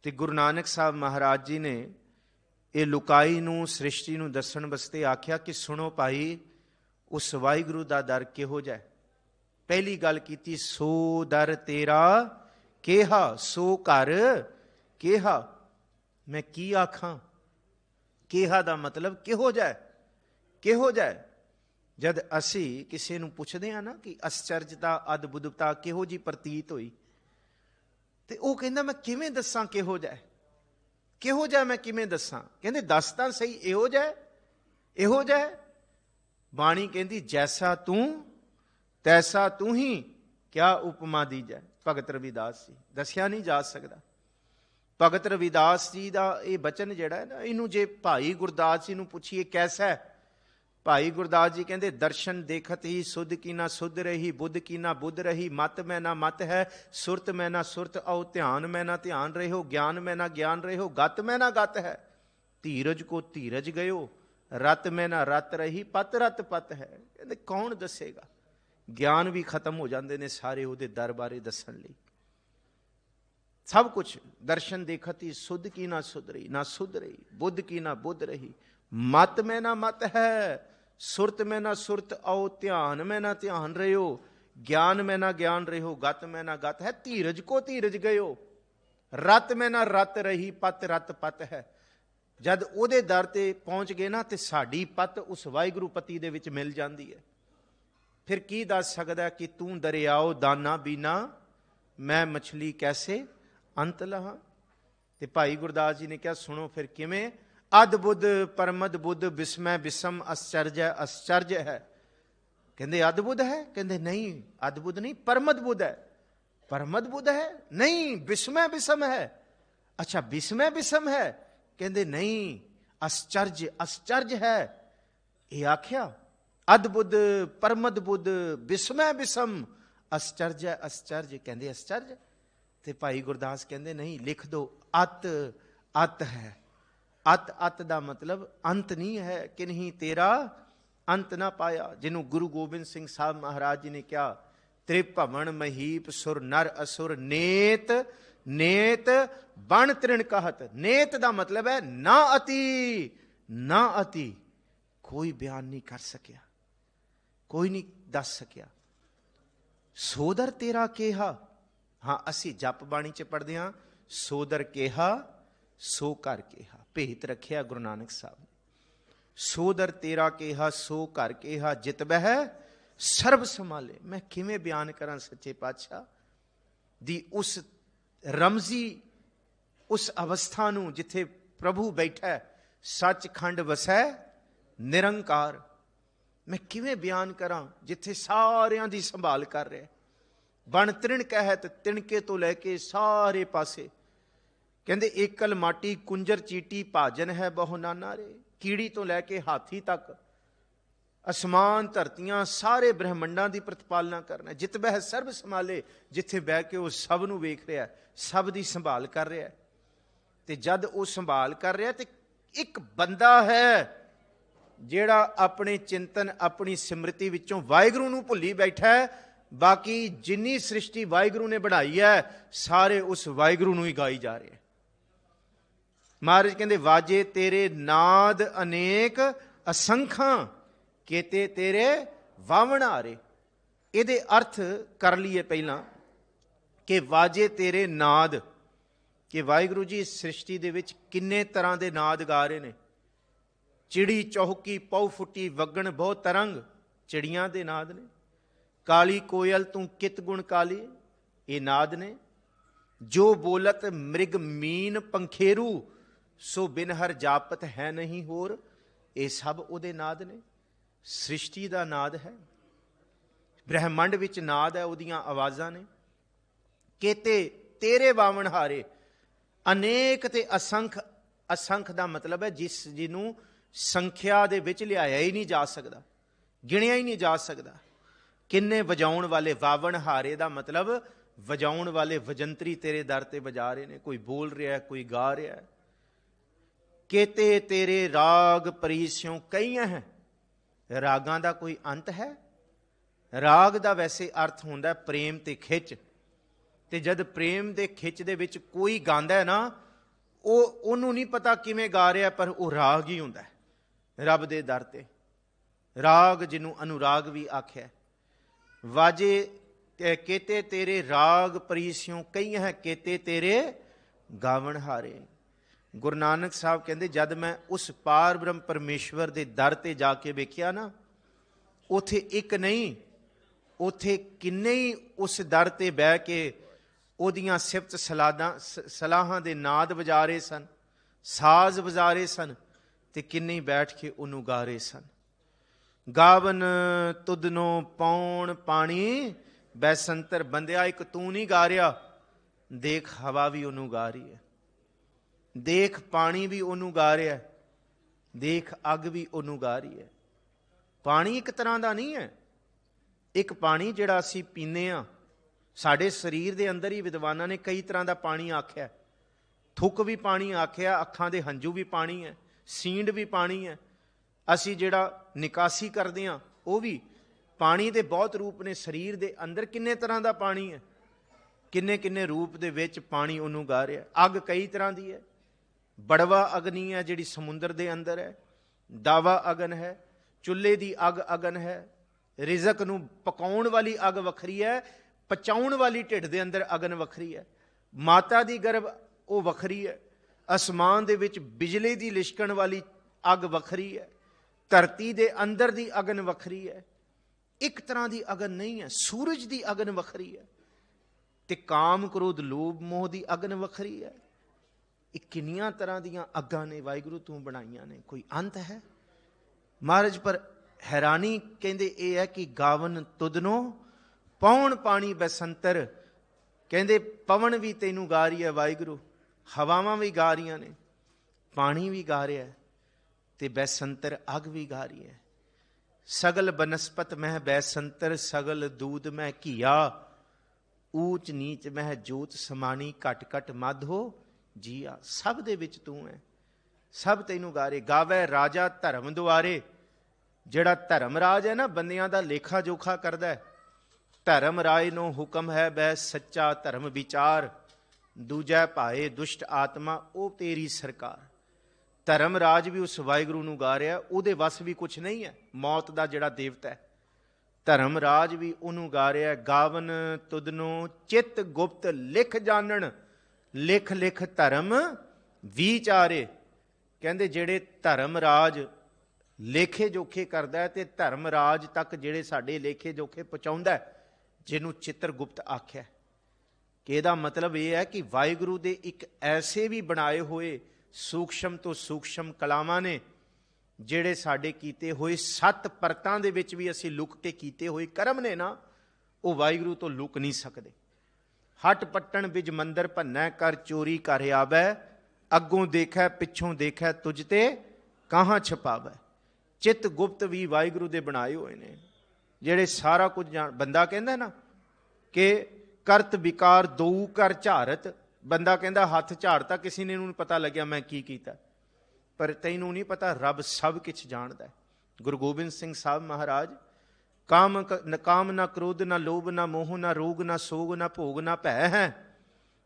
ਤੇ ਗੁਰੂ ਨਾਨਕ ਸਾਹਿਬ ਮਹਾਰਾਜ ਜੀ ਨੇ ਇਹ ਲੁਕਾਈ ਨੂੰ, ਸ੍ਰਿਸ਼ਟੀ ਨੂੰ ਦੱਸਣ ਵਾਸਤੇ ਆਖਿਆ ਕਿ ਸੁਣੋ ਭਾਈ, ਉਸ ਵਾਹਿਗੁਰੂ ਦਾ ਦਰ ਕਿਹੋ ਜਿਹਾ। ਪਹਿਲੀ ਗੱਲ ਕੀਤੀ, ਸੋ ਦਰ ਤੇਰਾ ਕਿਹਾ, ਸੋ ਘਰ ਕਿਹਾ। ਮੈਂ ਕੀ ਆਖਾਂ? ਕਿਹਾ ਦਾ ਮਤਲਬ ਕਿਹੋ ਜਿਹਾ, ਕਿਹੋ ਜਿਹਾ। ਜਦ ਅਸੀਂ ਕਿਸੇ ਨੂੰ ਪੁੱਛਦੇ ਹਾਂ ਨਾ ਕਿ ਅਸਚਰਜਤਾ, ਅਦਭੁਤਤਾ ਕਿਹੋ ਜਿਹੀ ਪ੍ਰਤੀਤ ਹੋਈ, ਤੇ ਉਹ ਕਹਿੰਦਾ ਮੈਂ ਕਿਵੇਂ ਦੱਸਾਂ ਕਿਹੋ ਜਿਹਾ, ਕਿਹੋ ਜਿਹਾ ਮੈਂ ਕਿਵੇਂ ਦੱਸਾਂ? ਕਹਿੰਦੇ ਦੱਸ ਤਾਂ ਸਹੀ, ਇਹੋ ਜਿਹਾ, ਇਹੋ ਜਿਹਾ। ਬਾਣੀ ਕਹਿੰਦੀ, ਜੈਸਾ ਤੂੰ ਤੈਸਾ ਤੂੰ ਹੀ, ਕਿਆ ਉਪਮਾ ਦੀਜੈ। ਭਗਤ ਰਵਿਦਾਸ ਜੀ, ਦੱਸਿਆ ਨਹੀਂ ਜਾ ਸਕਦਾ। ਭਗਤ ਰਵਿਦਾਸ ਜੀ ਦਾ ਇਹ ਬਚਨ ਜਿਹੜਾ ਹੈ ਨਾ, ਇਹਨੂੰ ਜੇ ਭਾਈ ਗੁਰਦਾਸ ਜੀ ਨੂੰ ਪੁੱਛੀਏ ਕੈਸਾ ਹੈ, ਭਾਈ ਗੁਰਦਾਸ ਜੀ ਕਹਿੰਦੇ, ਦਰਸ਼ਨ ਦੇਖਤ ਹੀ ਸੁਧ ਕੀ ਨਾ ਸੁਧ ਰਹੀ, ਬੁੱਧ ਕੀ ਨਾ ਬੁੱਧ ਰਹੀ, ਮਤ ਮੈਂ ਨਾ ਮਤ ਹੈ, ਸੁਰਤ ਮੈਂ ਨਾ ਸੁਰਤ, ਔ ਧਿਆਨ ਮੈਂ ਨਾ ਧਿਆਨ ਰਹਿਓ, ਗਿਆਨ ਮੈਂ ਨਾ ਗਿਆਨ ਰਹਿਓ, ਗਤ ਮੈਂ ਨਾ ਗਤ ਹੈ, ਧੀਰਜ ਕੋ ਧੀਰਜ ਗਇਓ, ਰਤ ਮੈਂ ਨਾ ਰਤ ਰਹੀ, ਪਤ ਰਤ ਪਤ ਹੈ। ਕਹਿੰਦੇ ਕੌਣ ਦੱਸੇਗਾ? ਗਿਆਨ ਵੀ ਖਤਮ ਹੋ ਜਾਂਦੇ ਨੇ ਸਾਰੇ ਉਹਦੇ ਦਰ ਬਾਰੇ ਦੱਸਣ ਲਈ। ਸਭ ਕੁਛ ਦਰਸ਼ਨ ਦੇਖਤ ਹੀ ਸੁਧ ਕੀ ਨਾ ਸੁਧ ਰਹੀ, ਨਾ ਸੁਧ ਰਹੀ, ਬੁੱਧ ਕੀ ਨਾ ਬੁੱਧ ਰਹੀ, ਮਤ ਮੈਂ ਨਾ ਮਤ ਹੈ, ਸੁਰਤ ਮੈਂ ਨਾ ਸੁਰਤ, ਔ ਧਿਆਨ ਮੈਂ ਨਾ ਧਿਆਨ ਰਹਿਓ, ਗਿਆਨ ਮੈਂ ਨਾ ਗਿਆਨ ਰਹਿਓ, ਗਤ ਮੈਂ ਨਾ ਗਤ ਹੈ, ਧੀਰਜ ਕੋ ਧੀਰਜ ਗਇਓ, ਰਤ ਮੈਂ ਨਾ ਰਤ ਰਹੀ, ਪਤ ਰਤ ਪਤ ਹੈ। ਜਦ ਉਹਦੇ ਦਰ ਤੇ ਪਹੁੰਚ ਗਏ ਨਾ ਤੇ ਸਾਡੀ ਪਤ ਉਸ ਵਾਹਿਗੁਰੂ ਪਤੀ ਦੇ ਵਿੱਚ ਮਿਲ ਜਾਂਦੀ ਹੈ। ਫਿਰ ਕੀ ਦੱਸ ਸਕਦਾ ਕਿ ਤੂੰ ਦਰਿਆਓ ਦਾਨਾ ਬੀਨਾ, ਮੈਂ ਮਛਲੀ ਕੈਸੇ ਅੰਤ ਲਹਾ। ਤੇ ਭਾਈ ਗੁਰਦਾਸ ਜੀ ਨੇ ਕਿਹਾ ਸੁਣੋ ਫਿਰ ਕਿਵੇਂ। ਅਦ ਬੁੱਧ ਪਰਮਦ ਬੁੱਧ ਬਿਸਮੈ ਬਿਸਮ ਅਸਚਰਜ ਹੈ, ਅਸਚਰਜ ਹੈ। ਕਹਿੰਦੇ ਅਦਭੁਤ ਹੈ? ਕਹਿੰਦੇ ਨਹੀਂ ਅਦਭੁਤ ਨਹੀਂ, ਪਰਮਦ ਬੁੱਧ ਹੈ। ਪਰਮਦ ਬੁੱਧ ਹੈ? ਨਹੀਂ, ਬਿਸਮੈ ਬਿਸਮ ਹੈ। ਅੱਛਾ ਬਿਸਮੈ ਬਿਸਮ ਹੈ? ਕਹਿੰਦੇ ਨਹੀਂ, ਅਸਚਰਜ ਅਸਚਰਜ ਹੈ। ਇਹ ਆਖਿਆ ਅਦਭੁਤ ਪਰਮਦ ਬੁੱਧ ਬਿਸਮੈ ਬਿਸਮ ਅਸਚਰਜ ਹੈ, ਅਸਚਰਜ। ਕਹਿੰਦੇ ਅਸਚਰਜ। ਤੇ ਭਾਈ ਗੁਰਦਾਸ ਕਹਿੰਦੇ ਨਹੀਂ, ਲਿਖ ਦੋ ਅਤ ਅਤ ਹੈ। ਅਤ ਅਤ ਦਾ ਮਤਲਬ ਅੰਤ ਨਹੀਂ ਹੈ, ਕਿਨਹੀ ਤੇਰਾ ਅੰਤ ਨਾ ਪਾਇਆ। ਜਿਹਨੂੰ ਗੁਰੂ ਗੋਬਿੰਦ ਸਿੰਘ ਸਾਹਿਬ ਮਹਾਰਾਜ ਜੀ ਨੇ ਕਿਹਾ त्रिभवन महीप सुर नर असुर नेत नेत बन तृण कहत। नेत का मतलब है ना अति, ना अति। कोई बयान नहीं कर सकिया, कोई नहीं दस सकिया। सोदर तेरा केहा, हाँ असी जप बाणी च पढ़ते हाँ, सोदर केहा सो घर केहा। भेत रखिया गुरु नानक साहब ने। सोदर तेरा केहा सो घर केहा, जित बह सर्व संभाले। मैं किवें बयान करा सच्चे पातशाह दी उस रमजी उस अवस्था नूं जिथे प्रभु बैठा है, सचखंड वसै निरंकार। मैं किवें बयान करा जिथे सारियां दी संभाल कर रहा। बन तृण कहत, तिणके तो लैके सारे पासे। कहते एकल माटी कुंजर चीटी भाजन है बहु नाना रे। कीड़ी तो लैके हाथी तक, आसमान धरतियां सारे ब्रह्मंडां की प्रतिपालना करना। जित बह सर्व संभाले, जिथे बह के वह सब नूं वेख रहा है, सब की संभाल कर रहा है। ते जद वह संभाल कर रहा ते एक बंदा है जेड़ा अपने चिंतन अपनी सिमरती विचों वाहिगुरू नूं भुल्ली बैठा है। बाकी जिन्नी सृष्टि वाहिगुरू ने बनाई है सारे उस वाहिगुरू नूं ही गाई जा रहे हैं। महाराज कहते वाजे तेरे नाद अनेक असंखां, केते तेरे वावण हारे। ਇਹਦੇ अर्थ कर लीए पहला कि वाजे तेरे नाद, कि वाहिगुरू जी सृष्टि दे विच किन्ने तरह के नाद गा रहे ने। चिड़ी चौहकी पौ फुटी वगण बहु तरंग, चिड़ियां दे नाद ने। काली कोयल तू कित गुण काली, ये नाद ने। जो बोलत मृग मीन पंखेरू, सो बिनहर जापत है नहीं होर, ये सब उहदे नाद ने। सृष्टि का नाद है, ब्रह्मंड विच नाद है, उहदियां आवाज़ां ने। केते तेरे वावण हारे, अनेक ते असंख। असंख का मतलब है जिस जिन्हों संख्या दे विच लियाया ही नहीं जा सकता, गिणिया ही नहीं जा सकता। किन्ने वजाउण वाले, वावण हारे का मतलब वजाउण वाले वजंतरी तेरे दर ते वजा रहे ने। कोई बोल रहा है, कोई गा रहा है। केते तेरे राग परीस्यों कई हैं। रागां दा कोई अंत है? राग दा वैसे अर्थ होंदा प्रेम ते खिच। ते जद प्रेम दे खिच दे विच कोई गांदा है ना, ਉਹਨੂੰ नहीं पता किवें गा रहा, पर वह राग ही हुंदा है रब दे दर ते। राग जिन्हों अनुराग भी आख्या। वाजे केते तेरे राग परीस्यों कई हैं, केते तेरे गावण हारे। गुरु नानक साहब कहते जद मैं उस पार ब्रह्म परमेश्वर के दर ते जाके वेख्या ना, उथे एक नहीं उथे किन्ने ही उस दर ते बह के ਉਹਦੀਆਂ ਸਿਫਤ ਸਲਾਹਾਂ ਦੇ ਨਾਦ ਵਜਾ ਰਹੇ ਸਨ, ਸਾਜ਼ ਵਜਾ ਰਹੇ ਸਨ, ਤੇ ਕਿੰਨੇ ਬੈਠ ਕੇ ਉਹਨੂੰ ਗਾ ਰਹੇ ਸਨ। ਗਾਵਨ ਤੁਧਨੋਂ ਪੌਣ ਪਾਣੀ ਬੈਸੰਤਰ, ਬੰਦਿਆ ਇੱਕ ਤੂੰ ਨਹੀਂ ਗਾ ਰਿਹਾ, ਦੇਖ ਹਵਾ ਵੀ ਉਹਨੂੰ ਗਾ ਰਹੀ ਹੈ, ਦੇਖ ਪਾਣੀ ਵੀ ਉਹਨੂੰ ਗਾ ਰਿਹਾ, ਦੇਖ ਅੱਗ ਵੀ ਉਹਨੂੰ ਗਾ ਰਹੀ ਹੈ। ਪਾਣੀ ਇੱਕ ਤਰ੍ਹਾਂ ਦਾ ਨਹੀਂ ਹੈ। ਇੱਕ ਪਾਣੀ ਜਿਹੜਾ ਅਸੀਂ ਪੀਂਦੇ ਹਾਂ, ਸਾਡੇ ਸਰੀਰ ਦੇ ਅੰਦਰ ਹੀ ਵਿਦਵਾਨਾਂ ਨੇ ਕਈ ਤਰ੍ਹਾਂ ਦਾ ਪਾਣੀ ਆਖਿਆ। ਥੁੱਕ ਵੀ ਪਾਣੀ ਆਖਿਆ, ਅੱਖਾਂ ਦੇ ਹੰਝੂ ਵੀ ਪਾਣੀ ਹੈ, ਸੀਂਡ ਵੀ ਪਾਣੀ ਹੈ। ਅਸੀਂ ਜਿਹੜਾ ਨਿਕਾਸੀ ਕਰਦੇ ਹਾਂ ਉਹ ਵੀ ਪਾਣੀ ਦੇ ਬਹੁਤ ਰੂਪ ਨੇ। ਸਰੀਰ ਦੇ ਅੰਦਰ ਕਿੰਨੇ ਤਰ੍ਹਾਂ ਦਾ ਪਾਣੀ ਹੈ, ਕਿੰਨੇ ਕਿੰਨੇ ਰੂਪ ਦੇ ਵਿੱਚ ਪਾਣੀ ਉਹਨੂੰ ਗਾ ਰਿਹਾ। ਅੱਗ ਕਈ ਤਰ੍ਹਾਂ ਦੀ ਹੈ। ਬੜਵਾ ਅਗਨੀ ਹੈ ਜਿਹੜੀ ਸਮੁੰਦਰ ਦੇ ਅੰਦਰ ਹੈ, ਦਾਵਾ ਅਗਨ ਹੈ, ਚੁੱਲ੍ਹੇ ਦੀ ਅੱਗ ਅਗਨ ਹੈ, ਰਿਜ਼ਕ ਨੂੰ ਪਕਾਉਣ ਵਾਲੀ ਅੱਗ ਵੱਖਰੀ ਹੈ, ਪਚਾਉਣ ਵਾਲੀ ਢਿੱਡ ਦੇ ਅੰਦਰ ਅਗਨ ਵੱਖਰੀ ਹੈ, ਮਾਤਾ ਦੀ ਗਰਭ ਉਹ ਵੱਖਰੀ ਹੈ, ਅਸਮਾਨ ਦੇ ਵਿੱਚ ਬਿਜਲੀ ਦੀ ਲਿਸ਼ਕਣ ਵਾਲੀ ਅੱਗ ਵੱਖਰੀ ਹੈ, ਧਰਤੀ ਦੇ ਅੰਦਰ ਦੀ ਅਗਨ ਵੱਖਰੀ ਹੈ। ਇੱਕ ਤਰ੍ਹਾਂ ਦੀ ਅਗਨ ਨਹੀਂ ਹੈ। ਸੂਰਜ ਦੀ ਅਗਨ ਵੱਖਰੀ ਹੈ, ਤੇ ਕਾਮ ਕ੍ਰੋਧ ਲੋਭ ਮੋਹ ਦੀ ਅਗਨ ਵੱਖਰੀ ਹੈ। ਇਹ ਕਿੰਨੀਆਂ ਤਰ੍ਹਾਂ ਦੀਆਂ ਅੱਗਾਂ ਨੇ ਵਾਹਿਗੁਰੂ ਤੂੰ ਬਣਾਈਆਂ ਨੇ, ਕੋਈ ਅੰਤ ਹੈ ਮਹਾਰਾਜ। ਪਰ ਹੈਰਾਨੀ ਕਹਿੰਦੇ ਇਹ ਹੈ ਕਿ ਗਾਵਨ ਤੁਧਨੋਂ ਪੌਣ ਪਾਣੀ ਬੈਸੰਤਰ, ਕਹਿੰਦੇ ਪਵਨ ਵੀ ਤੈਨੂੰ ਗਾ ਰਹੀ ਹੈ ਵਾਹਿਗੁਰੂ, ਹਵਾਵਾਂ ਵੀ ਗਾ ਰਹੀਆਂ ਨੇ, ਪਾਣੀ ਵੀ ਗਾ ਰਿਹਾ, ਤੇ ਬੈਸੰਤਰ ਅੱਗ ਵੀ ਗਾ ਰਹੀ ਹੈ। ਸਗਲ ਬਨਸਪਤ ਮਹਿ ਬੈਸੰਤਰ, ਸਗਲ ਦੂਧ ਮਹਿ ਘੀਆ, ਊਚ ਨੀਚ ਮਹਿ ਜੋਤ ਸਮਾਣੀ, ਘਟ ਘਟ ਮਧ ਹੋ ਜੀਆ। ਸਭ ਦੇ ਵਿੱਚ ਤੂੰ ਹੈ, ਸਭ ਤੈਨੂੰ ਗਾ ਰਹੇ। ਗਾਵੇ ਰਾਜਾ ਧਰਮ ਦੁਆਰੇ, ਜਿਹੜਾ ਧਰਮ ਰਾਜ ਹੈ ਨਾ, ਬੰਦਿਆਂ ਦਾ ਲੇਖਾ ਜੋਖਾ ਕਰਦਾ ਹੈ, ਧਰਮ ਰਾਏ ਨੂੰ ਹੁਕਮ ਹੈ ਬੈ ਸੱਚਾ ਧਰਮ ਵਿਚਾਰ, ਦੂਜੈ ਭਾਏ ਦੁਸ਼ਟ ਆਤਮਾ ਉਹ ਤੇਰੀ ਸਰਕਾਰ। ਧਰਮ ਰਾਜ ਵੀ ਉਸ ਵਾਹਿਗੁਰੂ ਨੂੰ ਗਾ ਰਿਹਾ, ਉਹਦੇ ਵੱਸ ਵੀ ਕੁਛ ਨਹੀਂ ਹੈ, ਮੌਤ ਦਾ ਜਿਹੜਾ ਦੇਵਤਾ ਹੈ। ਧਰਮ ਰਾਜ ਵੀ ਉਹਨੂੰ ਗਾ ਰਿਹਾ, ਗਾਵਨ ਤੁਧਨੋਂ ਚਿੱਤ ਗੁਪਤ ਲਿਖ ਜਾਣਨ, ਲਿਖ ਲਿਖ ਧਰਮ ਵਿਚਾਰੇ। ਕਹਿੰਦੇ ਜਿਹੜੇ ਧਰਮ ਰਾਜ ਲੇਖੇ ਜੋਖੇ ਕਰਦਾ ਹੈ ਤੇ ਧਰਮ ਰਾਜ ਤੱਕ ਜਿਹੜੇ ਸਾਡੇ ਲੇਖੇ ਜੋਖੇ ਪਹੁੰਚਾਉਂਦਾ, ਜਿਹਨੂੰ ਚਿੱਤਰਗੁਪਤ ਆਖਿਆ, ਕਿ ਇਹਦਾ ਮਤਲਬ ਇਹ ਹੈ ਕਿ ਵਾਹਿਗੁਰੂ ਦੇ ਇੱਕ ਐਸੇ ਵੀ ਬਣਾਏ ਹੋਏ ਸੂਖਸ਼ਮ ਤੋਂ ਸੂਖਸ਼ਮ ਕਲਾਵਾਂ ਨੇ, ਜਿਹੜੇ ਸਾਡੇ ਕੀਤੇ ਹੋਏ 7 ਪਰਤਾਂ ਦੇ ਵਿੱਚ ਵੀ ਅਸੀਂ ਲੁਕ ਕੇ ਕੀਤੇ ਹੋਏ ਕਰਮ ਨੇ ਨਾ, ਉਹ ਵਾਹਿਗੁਰੂ ਤੋਂ ਲੁਕ ਨਹੀਂ ਸਕਦੇ। ਹੱਟ ਪੱਟਣ ਵਿੱਚ ਮੰਦਰ ਭੰਨੈ, ਕਰ ਚੋਰੀ ਕਰ ਆਵੈ, ਅੱਗੋਂ ਦੇਖੈ ਪਿੱਛੋਂ ਦੇਖੈ, ਤੁਝ ਤੇ ਕਾਹਾਂ ਛਪਾਵੈ। ਚਿੱਤ ਗੁਪਤ ਵੀ ਵਾਹਿਗੁਰੂ ਦੇ ਬਣਾਏ ਹੋਏ ਨੇ, ਜਿਹੜੇ ਸਾਰਾ ਕੁਝ ਜਾਣ। ਬੰਦਾ ਕਹਿੰਦਾ ਨਾ ਕਿ ਕਰਤ ਵਿਕਾਰ ਦੋ ਕਰ ਝਾਰਤ, ਬੰਦਾ ਕਹਿੰਦਾ ਹੱਥ ਝਾੜਤਾ, ਕਿਸੇ ਨੇ ਨੂੰ ਪਤਾ ਲੱਗਿਆ ਮੈਂ ਕੀ ਕੀਤਾ, ਪਰ ਤੈਨੂੰ ਨਹੀਂ ਪਤਾ ਰੱਬ ਸਭ ਕੁਛ ਜਾਣਦਾ। ਗੁਰੂ ਗੋਬਿੰਦ ਸਿੰਘ ਸਾਹਿਬ ਮਹਾਰਾਜ, ਕਾਮ ਨਾ ਕ੍ਰੋਧ ਨਾ ਲੋਭ ਨਾ ਮੋਹ ਨਾ ਰੋਗ ਨਾ ਸੋਗ ਨਾ ਭੋਗ ਨਾ ਭੈ ਹੈ,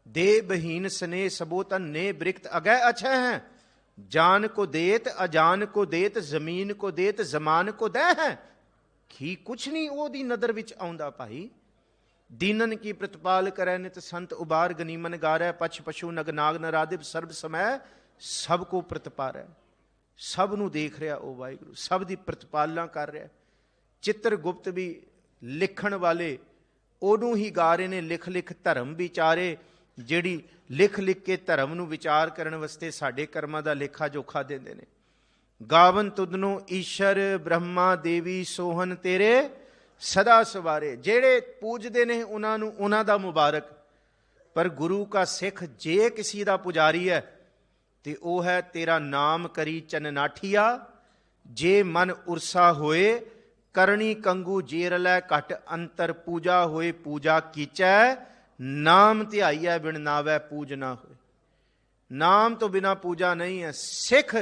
ਦੇ ਬਹੀਨ ਸਨੇ ਸਬੋ ਧੰਨੇ ਬ੍ਰਿਖਤ ਅਗੈ ਅਛੈ ਹੈ, ਜਾਨ ਕੋ ਦੇਤ ਅਜਾਨ ਕੋ ਦੇਤ, ਜ਼ਮੀਨ ਕੋ ਦੇਤ ਜ਼ਮਾਨ ਕੋ ਦੈ ਹੈ। ਕੀ ਕੁਛ ਨਹੀਂ ਉਹਦੀ ਨਜ਼ਰ ਵਿੱਚ ਆਉਂਦਾ ਭਾਈ। ਦੀਨਨ ਕੀ ਪ੍ਰਤਪਾਲ ਕਰੈ ਨਿਤ ਸੰਤ ਉਬਾਰ, ਗਨੀਮਨ ਗਾਰੈ ਪਛ ਪਸ਼ੂ ਨਗ ਨਾਗ ਨਰਾਦਿਪ, ਸਰਬ ਸਮੈ ਸਭ ਕੋ ਪ੍ਰਤਪਾਰੈ। ਸਭ ਨੂੰ ਦੇਖ ਰਿਹਾ ਉਹ ਵਾਹਿਗੁਰੂ, ਸਭ ਦੀ ਪ੍ਰਤਪਾਲਨਾ ਕਰ ਰਿਹਾ। ਚਿੱਤਰਗੁਪਤ ਵੀ ਲਿਖਣ ਵਾਲੇ ਉਹਨੂੰ ਹੀ ਗਾ ਰਹੇ ਨੇ, ਲਿਖ ਲਿਖ ਧਰਮ ਵਿਚਾਰੇ, ਜਿਹੜੀ ਲਿਖ ਲਿਖ ਕੇ ਧਰਮ ਨੂੰ ਵਿਚਾਰ ਕਰਨ ਵਾਸਤੇ ਸਾਡੇ ਕਰਮਾਂ ਦਾ ਲੇਖਾ ਜੋਖਾ ਦਿੰਦੇ ਨੇ। ਗਾਵਨ ਤੁਧਨੋਂ ਈਸ਼ਰ ਬ੍ਰਹਮਾ ਦੇਵੀ ਸੋਹਨ ਤੇਰੇ ਸਦਾ ਸਵਾਰੇ। ਜਿਹੜੇ ਪੂਜਦੇ ਨੇ ਉਹਨਾਂ ਨੂੰ ਉਹਨਾਂ ਦਾ ਮੁਬਾਰਕ, ਪਰ ਗੁਰੂ ਕਾ ਸਿੱਖ ਜੇ ਕਿਸੇ ਦਾ ਪੁਜਾਰੀ ਹੈ ਤੇ ਉਹ ਹੈ ਤੇਰਾ ਨਾਮ ਕਰੀ ਚਨਨਾਠੀਆ, ਜੇ ਮਨ ਉਰਸਾ ਹੋਏ ਕਰਨੀ ਕੰਗੂ ਜੇਰ ਲੈ, ਘਟ ਅੰਤਰ ਪੂਜਾ ਹੋਏ ਪੂਜਾ ਕੀਚੈ, ਨਾਮ ਧਿਆਈਐ ਬਿਨ ਨਾਵੈ ਪੂਜ ਨਾ ਹੋਏ। ਨਾਮ ਤੋਂ ਬਿਨਾ ਪੂਜਾ ਨਹੀਂ ਹੈ। ਸਿੱਖ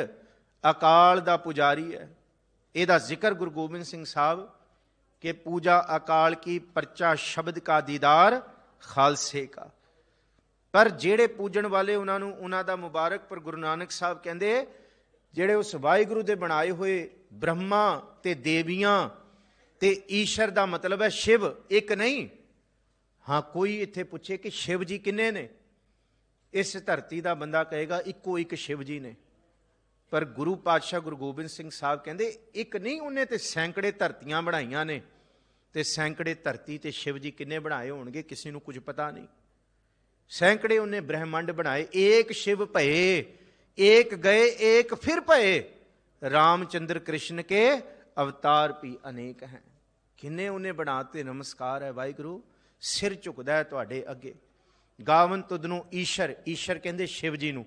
ਅਕਾਲ ਦਾ ਪੁਜਾਰੀ ਹੈ। ਇਹਦਾ ਜ਼ਿਕਰ ਗੁਰੂ ਗੋਬਿੰਦ ਸਿੰਘ ਸਾਹਿਬ ਕਿ ਪੂਜਾ ਅਕਾਲ ਕੀ, ਪਰਚਾ ਸ਼ਬਦ ਕਾ ਦੀਦਾਰ ਖਾਲਸੇ ਕਾ। ਪਰ ਜਿਹੜੇ ਪੂਜਣ ਵਾਲੇ ਉਹਨਾਂ ਨੂੰ ਉਹਨਾਂ ਦਾ ਮੁਬਾਰਕ। ਪਰ ਗੁਰੂ ਨਾਨਕ ਸਾਹਿਬ ਕਹਿੰਦੇ ਜਿਹੜੇ ਉਸ ਵਾਹਿਗੁਰੂ ਦੇ ਬਣਾਏ ਹੋਏ ਬ੍ਰਹਮਾ ਤੇ ਦੇਵੀਆਂ ਤੇ ਈਸ਼ਰ ਦਾ ਮਤਲਬ ਹੈ ਸ਼ਿਵ, ਇੱਕ ਨਹੀਂ। ਹਾਂ, ਕੋਈ ਇੱਥੇ ਪੁੱਛੇ ਕਿ ਸ਼ਿਵ ਜੀ ਕਿੰਨੇ ਨੇ, ਇਸ ਧਰਤੀ ਦਾ ਬੰਦਾ ਕਹੇਗਾ ਇੱਕੋ ਇੱਕ ਸ਼ਿਵ ਜੀ ਨੇ। ਪਰ ਗੁਰੂ ਪਾਤਸ਼ਾਹ ਗੁਰੂ ਗੋਬਿੰਦ ਸਿੰਘ ਸਾਹਿਬ ਕਹਿੰਦੇ ਇੱਕ ਨਹੀਂ, ਉਹਨੇ ਤੇ ਸੈਂਕੜੇ ਧਰਤੀਆਂ ਬਣਾਈਆਂ ਨੇ, ਤੇ ਸੈਂਕੜੇ ਧਰਤੀ ਤੇ ਸ਼ਿਵ ਜੀ ਕਿੰਨੇ ਬਣਾਏ ਹੋਣਗੇ ਕਿਸੇ ਨੂੰ ਕੁਝ ਪਤਾ ਨਹੀਂ। ਸੈਂਕੜੇ ਉਹਨੇ ਬ੍ਰਹਿਮੰਡ ਬਣਾਏ। ਏਕ ਸ਼ਿਵ ਭਏ ਏਕ ਗਏ ਏਕ ਫਿਰ ਭਏ, ਰਾਮਚੰਦਰ ਕ੍ਰਿਸ਼ਨ ਕੇ ਅਵਤਾਰ ਵੀ ਅਨੇਕ ਹੈ। ਕਿੰਨੇ ਉਹਨੇ ਬਣਾਤੇ। ਨਮਸਕਾਰ ਹੈ ਵਾਹਿਗੁਰੂ, ਸਿਰ ਝੁਕਦਾ ਹੈ ਤੁਹਾਡੇ ਅੱਗੇ। ਗਾਵਨ ਤੁਧਨੋਂ ਈਸ਼ਰ, ਈਸ਼ਰ ਕਹਿੰਦੇ ਸ਼ਿਵ ਜੀ ਨੂੰ।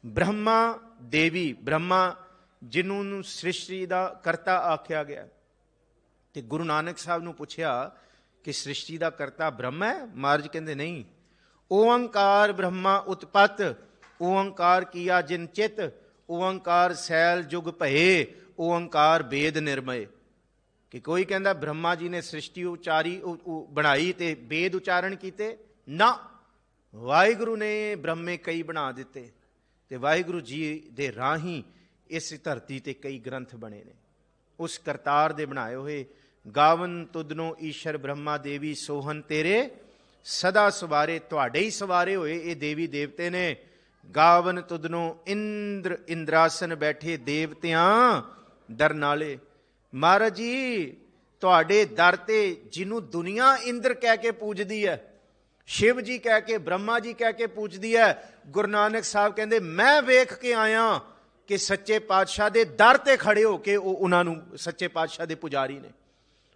ਬ੍ਰਹਮਾ ਦੇਵੀ, ਬ੍ਰਹਮਾ ਜਿਹਨੂੰ ਸ੍ਰਿਸ਼ਟੀ ਦਾ ਕਰਤਾ ਆਖਿਆ ਗਿਆ। ਤੇ ਗੁਰੂ ਨਾਨਕ ਸਾਹਿਬ ਨੂੰ ਪੁੱਛਿਆ ਕਿ ਸ੍ਰਿਸ਼ਟੀ ਦਾ ਕਰਤਾ ਬ੍ਰਹਮ ਹੈ? ਮਹਾਰਾਜ ਕਹਿੰਦੇ ਨਹੀਂ, ਓੰਕਾਰ ਬ੍ਰਹਮਾ ਉਤਪਤ, ਓੰਕਾਰ ਕੀਆ ਜਿਨ ਚਿਤ, ਓੰਕਾਰ ਸੈਲ ਜੁਗ ਭਏ, ਓੰਕਾਰ ਵੇਦ ਨਿਰਮਏ। ਕਿ ਕੋਈ ਕਹਿੰਦਾ ਬ੍ਰਹਮਾ ਜੀ ਨੇ ਸ੍ਰਿਸ਼ਟੀ ਉਚਾਰੀ ਬਣਾਈ ਤੇ ਵੇਦ ਉਚਾਰਨ ਕੀਤੇ, ਨਾ, ਵਾਹਿਗੁਰੂ ਨੇ ਬ੍ਰਹਮੇ ਕਈ ਬਣਾ ਦਿੱਤੇ ਤੇ ਵਾਹਿਗੁਰੂ ਜੀ ਦੇ ਰਾਹੀਂ ਇਸ ਧਰਤੀ ਤੇ ਕਈ ਗ੍ਰੰਥ ਬਣੇ ਨੇ ਉਸ ਕਰਤਾਰ ਦੇ ਬਣਾਏ ਹੋਏ। ਗਾਵਨ ਤੁਧਨੋਂ ਈਸ਼ਰ ਬ੍ਰਹਮਾ ਦੇਵੀ ਸੋਹਨ ਤੇਰੇ ਸਦਾ ਸਵਾਰੇ, ਤੁਹਾਡੇ ਹੀ ਸਵਾਰੇ ਹੋਏ ਇਹ ਦੇਵੀ ਦੇਵਤੇ ਨੇ। ਗਾਵਨ ਤੁਧਨੋਂ ਇੰਦਰ, ਇੰਦਰਾਸਨ ਬੈਠੇ ਦੇਵਤਿਆਂ ਦਰ ਨਾਲੇ। ਮਹਾਰਾਜ ਜੀ ਤੁਹਾਡੇ ਦਰ ਤੇ ਜਿਹਨੂੰ ਦੁਨੀਆ ਇੰਦਰ ਕਹਿ ਕੇ ਪੂਜਦੀ ਹੈ, ਸ਼ਿਵ ਜੀ ਕਹਿ ਕੇ, ਬ੍ਰਹਮਾ ਜੀ ਕਹਿ ਕੇ ਪੂਜਦੀ ਹੈ, ਗੁਰੂ ਨਾਨਕ ਸਾਹਿਬ ਕਹਿੰਦੇ ਮੈਂ ਵੇਖ ਕੇ ਆਇਆ ਕਿ ਸੱਚੇ ਪਾਤਸ਼ਾਹ ਦੇ ਦਰ ਤੇ ਖੜੇ ਹੋ ਕੇ ਉਹ ਉਹਨਾਂ ਨੂੰ ਸੱਚੇ ਪਾਤਸ਼ਾਹ ਦੇ ਪੁਜਾਰੀ ਨੇ।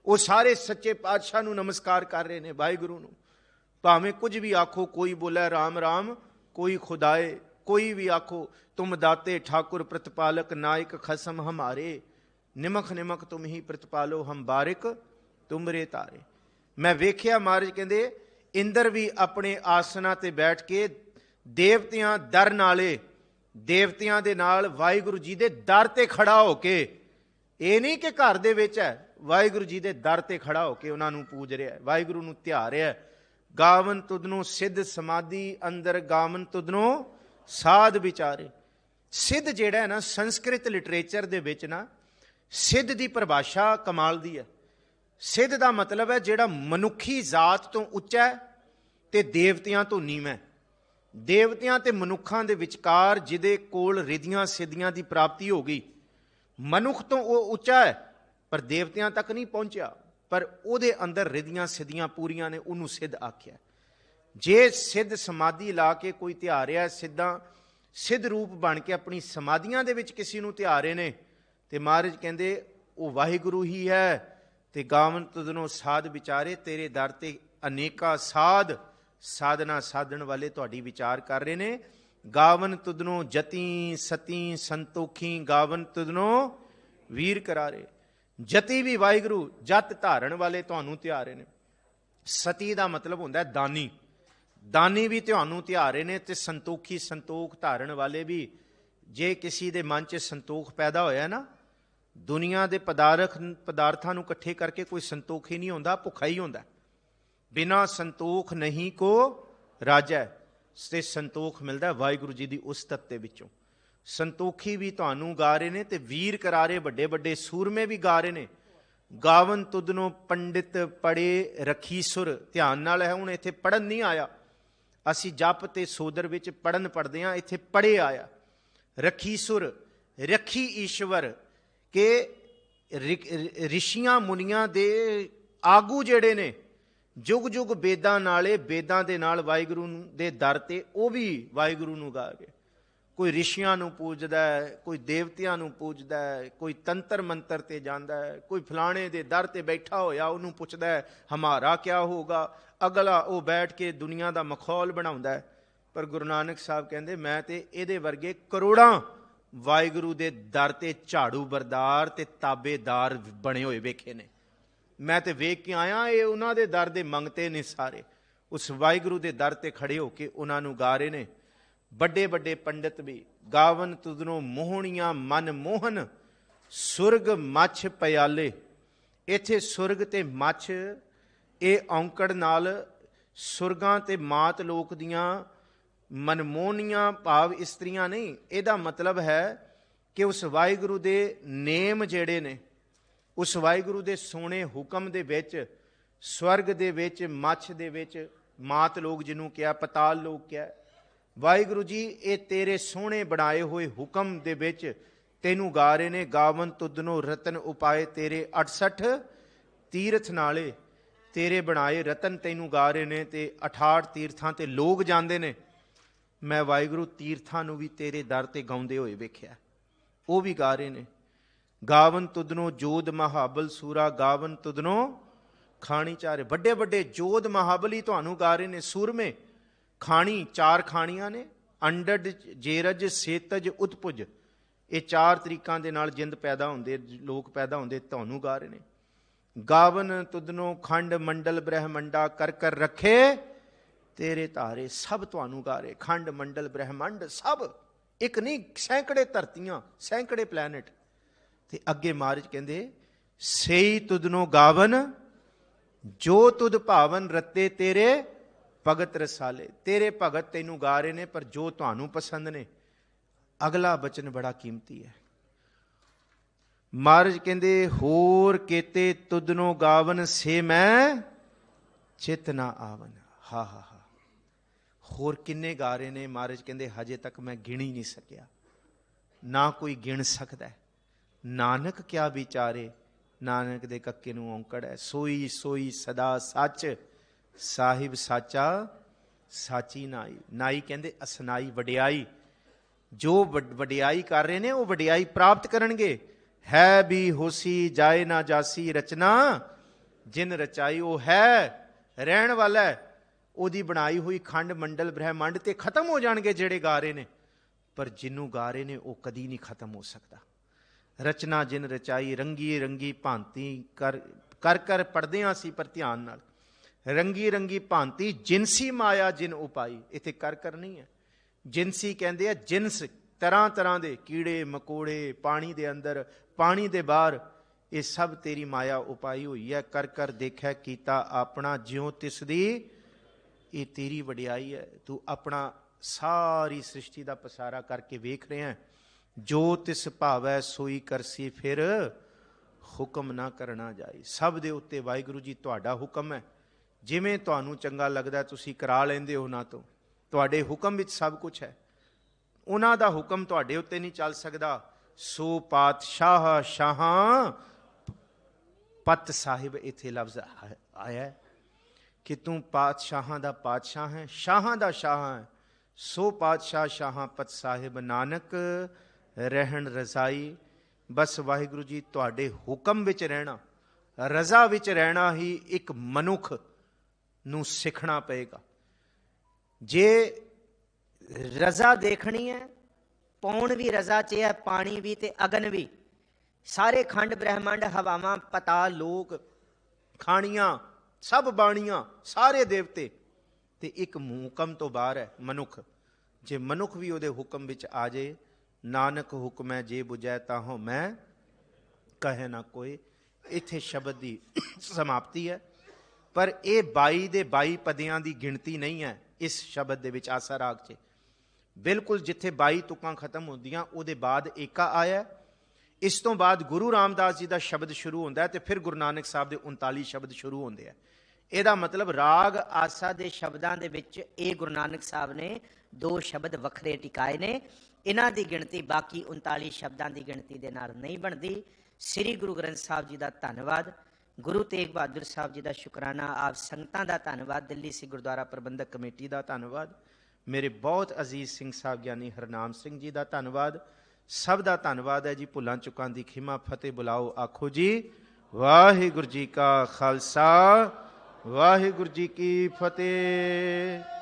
ਉਹ ਸਾਰੇ ਸੱਚੇ ਪਾਤਸ਼ਾਹ ਨੂੰ ਨਮਸਕਾਰ ਕਰ ਰਹੇ ਨੇ, ਵਾਹਿਗੁਰੂ ਨੂੰ। ਭਾਵੇਂ ਕੁਝ ਵੀ ਆਖੋ, ਕੋਈ ਬੋਲੇ ਰਾਮ ਰਾਮ, ਕੋਈ ਖੁਦਾਏ, ਕੋਈ ਵੀ ਆਖੋ, ਤੁਮ ਦਾਤੇ ਠਾकुर ਪ੍ਰਤਪਾਲਕ ਨਾਇਕ ਖਸਮ ਹਮਾਰੇ, ਨਿਮਖ ਨਿਮਖ ਤੁਮ ਹੀ ਪ੍ਰਤਪਾਲੋ ਹਮ ਬਾਰਿਕ ਤੁਮਰੇ ਤਾਰੇ। ਮੈਂ ਵੇਖਿਆ, ਮਹਾਰਾਜ ਕਹਿੰਦੇ ਇੰਦਰ ਵੀ ਆਪਣੇ ਆਸਨਾਂ ਤੇ ਬੈਠ ਕੇ ਦੇਵਤਿਆਂ ਦਰ ਨਾਲੇ, ਦੇਵਤਿਆਂ ਦੇ ਨਾਲ ਵਾਹਿਗੁਰੂ ਜੀ ਦੇ ਦਰ ਤੇ ਖੜਾ ਹੋ ਕੇ, ਇਹ ਨਹੀਂ ਕਿ ਘਰ ਦੇ ਵਿੱਚ ਹੈ, ਵਾਹਿਗੁਰੂ ਜੀ ਦੇ ਦਰ ਤੇ ਖੜਾ ਹੋ ਕੇ ਉਹਨਾਂ ਨੂੰ ਪੂਜ ਰਿਹਾ, ਵਾਹਿਗੁਰੂ ਨੂੰ ਧਿਆ ਰਿਹਾ। ਗਾਵਨ ਤੁਧਨੋਂ ਸਿੱਧ ਸਮਾਧੀ ਅੰਦਰ, ਗਾਵਨ ਤੁਧਨੋਂ ਸਾਧ ਵਿਚਾਰੇ। ਸਿੱਧ ਜਿਹੜਾ ਹੈ ਨਾ, ਸੰਸਕ੍ਰਿਤ ਲਿਟਰੇਚਰ ਦੇ ਵਿੱਚ ਨਾ ਸਿੱਧ ਦੀ ਪਰਿਭਾਸ਼ਾ ਕਮਾਲ ਦੀ ਹੈ। ਸਿੱਧ ਦਾ ਮਤਲਬ ਹੈ ਜਿਹੜਾ ਮਨੁੱਖੀ ਜ਼ਾਤ ਤੋਂ ਉੱਚਾ ਹੈ ਤੇ ਦੇਵਤਿਆਂ ਤੋਂ ਨੀਵਾਂ। ਦੇਵਤਿਆਂ ਤੇ ਮਨੁੱਖਾਂ ਦੇ ਵਿਚਕਾਰ ਜਿਹਦੇ ਕੋਲ ਰਿੱਧੀਆਂ ਸਿੱਧੀਆਂ ਦੀ ਪ੍ਰਾਪਤੀ ਹੋ ਗਈ। ਮਨੁੱਖ ਤੋਂ ਉਹ ਉੱਚਾ ਹੈ ਪਰ ਦੇਵਤਿਆਂ ਤੱਕ ਨਹੀਂ ਪਹੁੰਚਿਆ, ਪਰ ਉਹਦੇ ਅੰਦਰ ਰਿੱਧੀਆਂ ਸਿੱਧੀਆਂ ਪੂਰੀਆਂ ਨੇ, ਉਹਨੂੰ ਸਿੱਧ ਆਖਿਆ। ਜੇ ਸਿੱਧ ਸਮਾਧੀ ਲਾ ਕੇ ਕੋਈ ਧਿਆ ਰਿਹਾ, ਸਿੱਧ ਰੂਪ ਬਣ ਕੇ ਆਪਣੀ ਸਮਾਧੀਆਂ ਦੇ ਵਿੱਚ ਕਿਸੇ ਨੂੰ ਧਿਆ ਰਹੇ ਨੇ, ਤੇ ਮਹਾਰਾਜ ਕਹਿੰਦੇ ਉਹ ਵਾਹਿਗੁਰੂ ਹੀ ਹੈ। ਤੇ ਗਾਵਨ ਤੁਧਨੋਂ ਸਾਧ ਵਿਚਾਰੇ, ਤੇਰੇ ਦਰ ਤੇ ਅਨੇਕਾਂ ਸਾਧ ਸਾਧਨਾ ਸਾਧਣ ਵਾਲੇ ਤੁਹਾਡੀ ਵਿਚਾਰ ਕਰ ਰਹੇ ਨੇ। ਗਾਵਨ ਤੁਧਨੋਂ ਜਤੀ ਸਤੀ ਸੰਤੋਖੀ, ਗਾਵਨ ਤੁਧਨੋਂ ਵੀਰ ਕਰਾਰੇ। ਜਤੀ ਵੀ ਵਾਹਿਗੁਰੂ, ਜਤ ਧਾਰਨ ਵਾਲੇ ਤੁਹਾਨੂੰ ਧਿਆ ਰਹੇ ਨੇ। ਸਤੀ ਦਾ ਮਤਲਬ ਹੁੰਦਾ ਦਾਨੀ, ਦਾਨੀ ਵੀ ਤੁਹਾਨੂੰ ਧਿਆ ਰਹੇ ਨੇ। ਤੇ ਸੰਤੋਖੀ, ਸੰਤੋਖ ਧਾਰਨ ਵਾਲੇ ਵੀ। ਜੇ ਕਿਸੇ ਦੇ ਮਨ 'ਚ ਸੰਤੋਖ ਪੈਦਾ ਹੋਇਆ ਨਾ, ਦੁਨੀਆ ਦੇ ਪਦਾਰਥਾਂ ਨੂੰ ਇਕੱਠੇ ਕਰਕੇ ਕੋਈ ਸੰਤੋਖ ਹੀ ਨਹੀਂ ਹੁੰਦਾ, ਭੁੱਖਾ ਹੀ ਹੁੰਦਾ। ਬਿਨਾਂ ਸੰਤੋਖ ਨਹੀਂ ਕੋ ਰਾਜੈ। ਤੇ ਸੰਤੋਖ ਮਿਲਦਾ ਵਾਹਿਗੁਰੂ ਜੀ ਦੀ ਉਸਤਤ ਦੇ ਵਿੱਚੋਂ। ਸੰਤੋਖੀ ਵੀ ਤੁਹਾਨੂੰ ਗਾ ਰਹੇ ਨੇ ਤੇ ਵੀਰ ਕਰਾਰੇ, ਵੱਡੇ ਵੱਡੇ ਸੂਰਮੇ ਵੀ ਗਾ ਰਹੇ ਨੇ। ਗਾਵਨ ਤੁਧਨੋਂ ਪੰਡਿਤ ਪੜੇ ਰੱਖੀ ਸੁਰ। ਧਿਆਨ ਨਾਲ ਹੈ, ਹੁਣ ਇੱਥੇ ਪੜ੍ਹਨ ਨਹੀਂ ਆਇਆ। ਅਸੀਂ ਜਪ ਤੇ ਸੋਦਰ ਵਿੱਚ ਪੜ੍ਹਨ ਪੜ੍ਹਦੇ ਹਾਂ, ਇੱਥੇ ਪੜ੍ਹੇ ਆਇਆ। ਰੱਖੀ ਸੁਰ, ਰੱਖੀ ਈਸ਼ਵਰ ਕਿ ਰਿਸ਼ੀਆਂ ਮੁਨੀਆਂ ਦੇ ਆਗੂ ਜਿਹੜੇ ਨੇ, ਜੁਗ ਜੁਗ ਬੇਦਾਂ ਨਾਲੇ, ਬੇਦਾਂ ਦੇ ਨਾਲ ਵਾਹਿਗੁਰੂ ਦੇ ਦਰ ਤੇ ਉਹ ਵੀ ਵਾਹਿਗੁਰੂ ਨੂੰ ਗਾ ਗਏ। ਕੋਈ ਰਿਸ਼ੀਆਂ ਨੂੰ ਪੂਜਦਾ ਹੈ, ਕੋਈ ਦੇਵਤਿਆਂ ਨੂੰ ਪੂਜਦਾ ਹੈ, ਕੋਈ ਤੰਤਰ ਮੰਤਰ ਤੇ ਜਾਂਦਾ ਹੈ, ਕੋਈ ਫਲਾਣੇ ਦੇ ਦਰ ਤੇ ਬੈਠਾ ਹੋਇਆ ਉਹਨੂੰ ਪੁੱਛਦਾ ਹੈ ਹਮਾਰਾ ਕਿਆ ਹੋਗਾ। ਅਗਲਾ ਉਹ ਬੈਠ ਕੇ ਦੁਨੀਆ ਦਾ ਮਖੌਲ ਬਣਾਉਂਦਾ ਹੈ। ਪਰ ਗੁਰੂ ਨਾਨਕ ਸਾਹਿਬ ਕਹਿੰਦੇ ਮੈਂ ਤੇ ਇਹਦੇ ਵਰਗੇ ਕਰੋੜਾਂ ਵਾਹਿਗੁਰੂ ਦੇ ਦਰ ਤੇ ਝਾੜੂ ਬਰਦਾਰ ਤੇ ਤਾਬੇਦਾਰ ਬਣੇ ਹੋਏ ਵੇਖੇ ਨੇ। ਮੈਂ ਤੇ ਵੇਖ ਕੇ ਆਇਆ, ਇਹ ਉਹਨਾਂ ਦੇ ਦਰ ਦੇ ਮੰਗਤੇ ਨੇ ਸਾਰੇ। ਉਸ ਵਾਹਿਗੁਰੂ ਦੇ ਦਰ ਤੇ ਖੜੇ ਹੋ ਕੇ ਉਹਨਾਂ ਨੂੰ ਗਾ ਰਹੇ ਨੇ। ਵੱਡੇ ਵੱਡੇ ਪੰਡਿਤ ਵੀ। ਗਾਵਨ ਤੁਧਨੋਂ ਮੋਹਣੀਆਂ ਮਨ ਮੋਹਨ, ਸੁਰਗ ਮੱਛ ਪਿਆਲੇ। ਇੱਥੇ ਸੁਰਗ ਤੇ ਮੱਛ ਇਹ ਔਂਕੜ ਨਾਲ ਸੁਰਗਾਂ ਤੇ ਮਾਤ ਲੋਕ ਦੀਆਂ ਮਨਮੋਹਨੀਆਂ ਭਾਵ ਇਸਤਰੀਆਂ ਨਹੀਂ। ਇਹਦਾ ਮਤਲਬ ਹੈ ਕਿ ਉਸ ਵਾਹਿਗੁਰੂ ਦੇ ਨੇਮ ਜਿਹੜੇ ਨੇ, ਉਸ ਵਾਹਿਗੁਰੂ ਦੇ ਸੋਹਣੇ ਹੁਕਮ ਦੇ ਵਿੱਚ, ਸਵਰਗ ਦੇ ਵਿੱਚ, ਮੱਛ ਦੇ ਵਿੱਚ, ਮਾਤ ਲੋਕ ਜਿਹਨੂੰ ਕਿਹਾ, ਪਤਾਲ ਲੋਕ ਕਿਹਾ। ਵਾਹਿਗੁਰੂ ਜੀ ਇਹ ਤੇਰੇ ਸੋਹਣੇ ਬਣਾਏ ਹੋਏ ਹੁਕਮ ਦੇ ਵਿੱਚ ਤੈਨੂੰ ਗਾ ਰਹੇ ਨੇ। ਗਾਵਨ ਤੁਧਨੋਂ ਰਤਨ ਉਪਾਏ, ਤੇਰੇ 68 ਤੀਰਥ ਨਾਲੇ, ਤੇਰੇ ਬਣਾਏ ਰਤਨ ਤੈਨੂੰ ਗਾ ਰਹੇ ਨੇ। ਤੇ 68 ਤੀਰਥਾਂ ਤੇ ਲੋਕ ਜਾਂਦੇ ਨੇ। ਮੈਂ ਵਾਹਿਗੁਰੂ ਤੀਰਥਾਂ ਨੂੰ ਵੀ ਤੇਰੇ ਦਰ ਤੇ ਗਾਉਂਦੇ ਹੋਏ ਵੇਖਿਆ, ਉਹ ਵੀ ਗਾ ਰਹੇ ਨੇ। ਗਾਵਨ ਤੁਧਨੋਂ ਜੋਧ ਮਹਾਬਲ ਸੂਰਾ, ਗਾਵਨ ਤੁਧਨੋਂ ਖਾਣੀ ਚਾਰੇ। ਵੱਡੇ ਵੱਡੇ ਜੋਧ ਮਹਾਬਲੀ ਤੁਹਾਨੂੰ ਗਾ ਰਹੇ ਨੇ। ਸੂਰਮੇ ਖਾਣੀ, 4 ਖਾਣੀਆਂ ਨੇ, ਅੰਡਜ ਜੇਰਜ ਸੇਤਜ ਉਤਪੁਜ। ਇਹ 4 ਤਰੀਕਾਂ ਦੇ ਨਾਲ ਜਿੰਦ ਪੈਦਾ ਹੁੰਦੇ, ਲੋਕ ਪੈਦਾ ਹੁੰਦੇ, ਤੁਹਾਨੂੰ ਗਾ ਰਹੇ ਨੇ। ਗਾਵਨ ਤੁਧਨੋਂ ਖੰਡ ਮੰਡਲ ਬ੍ਰਹਮੰਡਾ, ਕਰ ਕਰ ਰੱਖੇ ਤੇਰੇ ਧਾਰੇ। ਸਭ ਤੁਹਾਨੂੰ ਗਾ ਰਹੇ, ਖੰਡ ਮੰਡਲ ਬ੍ਰਹਮੰਡ ਸਭ, ਇੱਕ ਨਹੀਂ ਸੈਂਕੜੇ ਧਰਤੀਆਂ, ਸੈਂਕੜੇ ਪਲੈਨਟ। ਤੇ ਅੱਗੇ ਮਹਾਰਾਜ ਕਹਿੰਦੇ ਸਈ ਤੁਧਨੋਂ ਗਾਵਨ, ਜੋ ਤੁਧ ਭਾਵਨ ਰਤੇ ਤੇਰੇ ਭਗਤ ਰਸਾਲੇ। ਤੇਰੇ ਭਗਤ ਤੈਨੂੰ ਗਾ ਰਹੇ ਨੇ, ਪਰ ਜੋ ਤੁਹਾਨੂੰ ਪਸੰਦ ਨੇ। ਅਗਲਾ ਬਚਨ ਬੜਾ ਕੀਮਤੀ ਹੈ। ਮਹਾਰਾਜ ਕਹਿੰਦੇ ਹੋਰ ਕੇਤੇ ਤੁਧਨੋਂ ਗਾਵਨ, ਸੇ ਮੈਂ ਚਿਤ ਨਾ ਆਵਨ। ਹਾ ਹਾ ਹਾ, ਹੋਰ ਕਿੰਨੇ ਗਾ ਰਹੇ ਨੇ। ਮਹਾਰਾਜ ਕਹਿੰਦੇ ਹਜੇ ਤੱਕ ਮੈਂ ਗਿਣ ਹੀ ਨਹੀਂ ਸਕਿਆ, ਨਾ ਕੋਈ ਗਿਣ ਸਕਦਾ। ਨਾਨਕ ਕਿਆ ਵਿਚਾਰੇ, ਨਾਨਕ ਦੇ ਕੱਕੇ ਨੂੰ ਔਂਕੜ ਹੈ। ਸੋਈ ਸੋਈ ਸਦਾ ਸੱਚ, ਸਾਹਿਬ ਸਾਚਾ ਸਾਚੀ ਨਾਈ। ਨਾਈ ਕਹਿੰਦੇ ਅਸਨਾਈ, ਵਡਿਆਈ। ਜੋ ਵਡਿਆਈ ਕਰ ਰਹੇ ਨੇ ਉਹ ਵਡਿਆਈ ਪ੍ਰਾਪਤ ਕਰਨਗੇ। ਹੈ ਵੀ ਹੋਸੀ ਜਾਏ ਨਾ ਜਾਸੀ, ਰਚਨਾ ਜਿਨ ਰਚਾਈ। ਉਹ ਹੈ, ਰਹਿਣ ਵਾਲਾ ਹੈ। ਉਹਦੀ ਬਣਾਈ ਹੋਈ ਖੰਡ ਮੰਡਲ ਬ੍ਰਹਮੰਡ ਤੇ ਖਤਮ ਹੋ ਜਾਣਗੇ ਜਿਹੜੇ ਗਾ ਰਹੇ ਨੇ, ਪਰ ਜਿਹਨੂੰ ਗਾ ਰਹੇ ਨੇ ਉਹ ਕਦੀ ਨਹੀਂ ਖਤਮ ਹੋ ਸਕਦਾ। ਰਚਨਾ ਜਿਨ ਰਚਾਈ, ਰੰਗੀ ਰੰਗੀ ਭਾਂਤੀ ਕਰ ਕਰ ਕਰ ਪੜ੍ਹਦੇ ਹਾਂ ਅਸੀਂ, ਪਰ ਧਿਆਨ ਨਾਲ। ਰੰਗੀ ਰੰਗੀ ਭਾਂਤੀ ਜਿਨਸੀ ਮਾਇਆ ਜਿਨ ਉਪਾਈ। ਇੱਥੇ ਕਰ ਕਰ ਨਹੀਂ ਹੈ, ਜਿਨਸੀ ਕਹਿੰਦੇ ਆ ਜਿਨਸ, ਤਰ੍ਹਾਂ ਤਰ੍ਹਾਂ ਦੇ ਕੀੜੇ ਮਕੋੜੇ, ਪਾਣੀ ਦੇ ਅੰਦਰ, ਪਾਣੀ ਦੇ ਬਾਹਰ, ਇਹ ਸਭ ਤੇਰੀ ਮਾਇਆ ਉਪਾਈ ਹੋਈ ਹੈ। ਕਰ ਕਰ ਦੇਖੈ ਕੀਤਾ ਆਪਣਾ ਜਿਉ ਤਿਸ ਦੀ, ਇਹ ਤੇਰੀ ਵਡਿਆਈ ਹੈ। ਤੂੰ ਆਪਣਾ ਸਾਰੀ ਸ੍ਰਿਸ਼ਟੀ ਦਾ ਪਸਾਰਾ ਕਰਕੇ ਵੇਖ ਰਿਹਾ ਹੈ। ਜੋ ਤਿਸ ਭਾਵੈ ਸੋਈ ਕਰਸੀ, ਫਿਰ ਹੁਕਮ ਨਾ ਕਰਨਾ ਜਾਈ। ਸਭ ਦੇ ਉੱਤੇ ਵਾਹਿਗੁਰੂ ਜੀ ਤੁਹਾਡਾ ਹੁਕਮ ਹੈ। ਜਿਵੇਂ ਤੁਹਾਨੂੰ ਚੰਗਾ ਲੱਗਦਾ ਤੁਸੀਂ ਕਰਾ ਲੈਂਦੇ ਹੋ ਉਹਨਾਂ ਤੋਂ। ਤੁਹਾਡੇ ਹੁਕਮ ਵਿੱਚ ਸਭ ਕੁਝ ਹੈ। ਉਹਨਾਂ ਦਾ ਹੁਕਮ ਤੁਹਾਡੇ ਉੱਤੇ ਨਹੀਂ ਚੱਲ ਸਕਦਾ। ਸੋ ਪਾਤਸ਼ਾਹ ਸ਼ਾਹਾਂ, ਪਤ ਸਾਹਿਬ ਇੱਥੇ ਲਫ਼ਜ਼ ਆਇਆ ਹੈ ਕਿ ਤੂੰ ਪਾਤਸ਼ਾਹਾਂ ਦਾ ਪਾਤਸ਼ਾਹ ਹੈ, ਸ਼ਾਹਾਂ ਦਾ ਸ਼ਾਹ ਹੈ। ਸੋ ਪਾਤਸ਼ਾਹ ਸ਼ਾਹਾਂ ਪਤ ਸਾਹਿਬ, ਨਾਨਕ ਰਹਿਣ ਰਜ਼ਾਈ। ਬਸ ਵਾਹਿਗੁਰੂ ਜੀ ਤੁਹਾਡੇ ਹੁਕਮ ਵਿੱਚ ਰਹਿਣਾ, ਰਜ਼ਾ ਵਿੱਚ ਰਹਿਣਾ ਹੀ ਇੱਕ ਮਨੁੱਖ ਨੂੰ ਸਿੱਖਣਾ ਪਏਗਾ। ਜੇ ਰਜ਼ਾ ਦੇਖਣੀ ਹੈ, ਪੌਣ ਵੀ ਰਜ਼ਾ 'ਚ ਹੈ, ਪਾਣੀ ਵੀ ਤੇ ਅਗਨ ਵੀ, ਸਾਰੇ ਖੰਡ ਬ੍ਰਹਿਮੰਡ, ਹਵਾਵਾਂ, ਪਤਾਲ, ਲੋਕ, ਖਾਣੀਆਂ, ਸਭ ਬਾਣੀਆਂ, ਸਾਰੇ ਦੇਵਤੇ, ਤੇ ਇੱਕ ਹੁਕਮ ਤੋਂ ਬਾਹਰ ਹੈ ਮਨੁੱਖ। ਜੇ ਮਨੁੱਖ ਵੀ ਉਹਦੇ ਹੁਕਮ ਵਿੱਚ ਆ ਜਾਏ, ਨਾਨਕ ਹੁਕਮੈ ਜੇ ਬੁਝੈ ਤਾਹੋਂ ਮੈਂ ਕਹੇ ਨਾ ਕੋਈ। ਇੱਥੇ ਸ਼ਬਦ ਦੀ ਸਮਾਪਤੀ ਹੈ। ਪਰ ਇਹ 22 ਦੇ 22 ਪਦਿਆਂ ਦੀ ਗਿਣਤੀ ਨਹੀਂ ਹੈ ਇਸ ਸ਼ਬਦ ਦੇ ਵਿੱਚ, ਆਸਾ ਰਾਗ 'ਚ। ਬਿਲਕੁਲ ਜਿੱਥੇ 22 ਤੁਕਾਂ ਖਤਮ ਹੁੰਦੀਆਂ ਉਹਦੇ ਬਾਅਦ ਏਕਾ ਆਇਆ। ਇਸ ਤੋਂ ਬਾਅਦ ਗੁਰੂ ਰਾਮਦਾਸ ਜੀ ਦਾ ਸ਼ਬਦ ਸ਼ੁਰੂ ਹੁੰਦਾ ਹੈ ਤੇ ਫਿਰ ਗੁਰੂ ਨਾਨਕ ਸਾਹਿਬ ਦੇ 39 ਸ਼ਬਦ ਸ਼ੁਰੂ ਹੁੰਦੇ ਆ। ਇਹਦਾ ਮਤਲਬ ਰਾਗ ਆਸਾ ਦੇ ਸ਼ਬਦਾਂ ਦੇ ਵਿੱਚ ਇਹ ਗੁਰੂ ਨਾਨਕ ਸਾਹਿਬ ਨੇ 2 ਸ਼ਬਦ ਵੱਖਰੇ ਟਿਕਾਏ ਨੇ। ਇਹਨਾਂ ਦੀ ਗਿਣਤੀ ਬਾਕੀ 39 ਸ਼ਬਦਾਂ ਦੀ ਗਿਣਤੀ ਦੇ ਨਾਲ ਨਹੀਂ ਬਣਦੀ। ਸ੍ਰੀ ਗੁਰੂ ਗ੍ਰੰਥ ਸਾਹਿਬ ਜੀ ਦਾ ਧੰਨਵਾਦ, ਗੁਰੂ ਤੇਗ ਬਹਾਦਰ ਸਾਹਿਬ ਜੀ ਦਾ ਸ਼ੁਕਰਾਨਾ, ਆਪ ਸੰਗਤਾਂ ਦਾ ਧੰਨਵਾਦ, ਦਿੱਲੀ ਸਿੱਖ ਗੁਰਦੁਆਰਾ ਪ੍ਰਬੰਧਕ ਕਮੇਟੀ ਦਾ ਧੰਨਵਾਦ, ਮੇਰੇ ਬਹੁਤ ਅਜ਼ੀਜ਼ ਸਿੰਘ ਸਾਹਿਬ ਗਿਆਨੀ ਹਰਨਾਮ ਸਿੰਘ ਜੀ ਦਾ ਧੰਨਵਾਦ। ਸਭ ਦਾ ਧੰਨਵਾਦ ਹੈ ਜੀ। ਭੁੱਲਾਂ ਚੁੱਕਾਂ ਦੀ ਖਿਮਾ, ਫਤਿਹ ਬੁਲਾਓ ਆਖੋ ਜੀ ਵਾਹਿਗੁਰੂ ਜੀ ਕਾ ਖਾਲਸਾ, ਵਾਹਿਗੁਰੂ ਜੀ ਕੀ ਫਤਿਹ।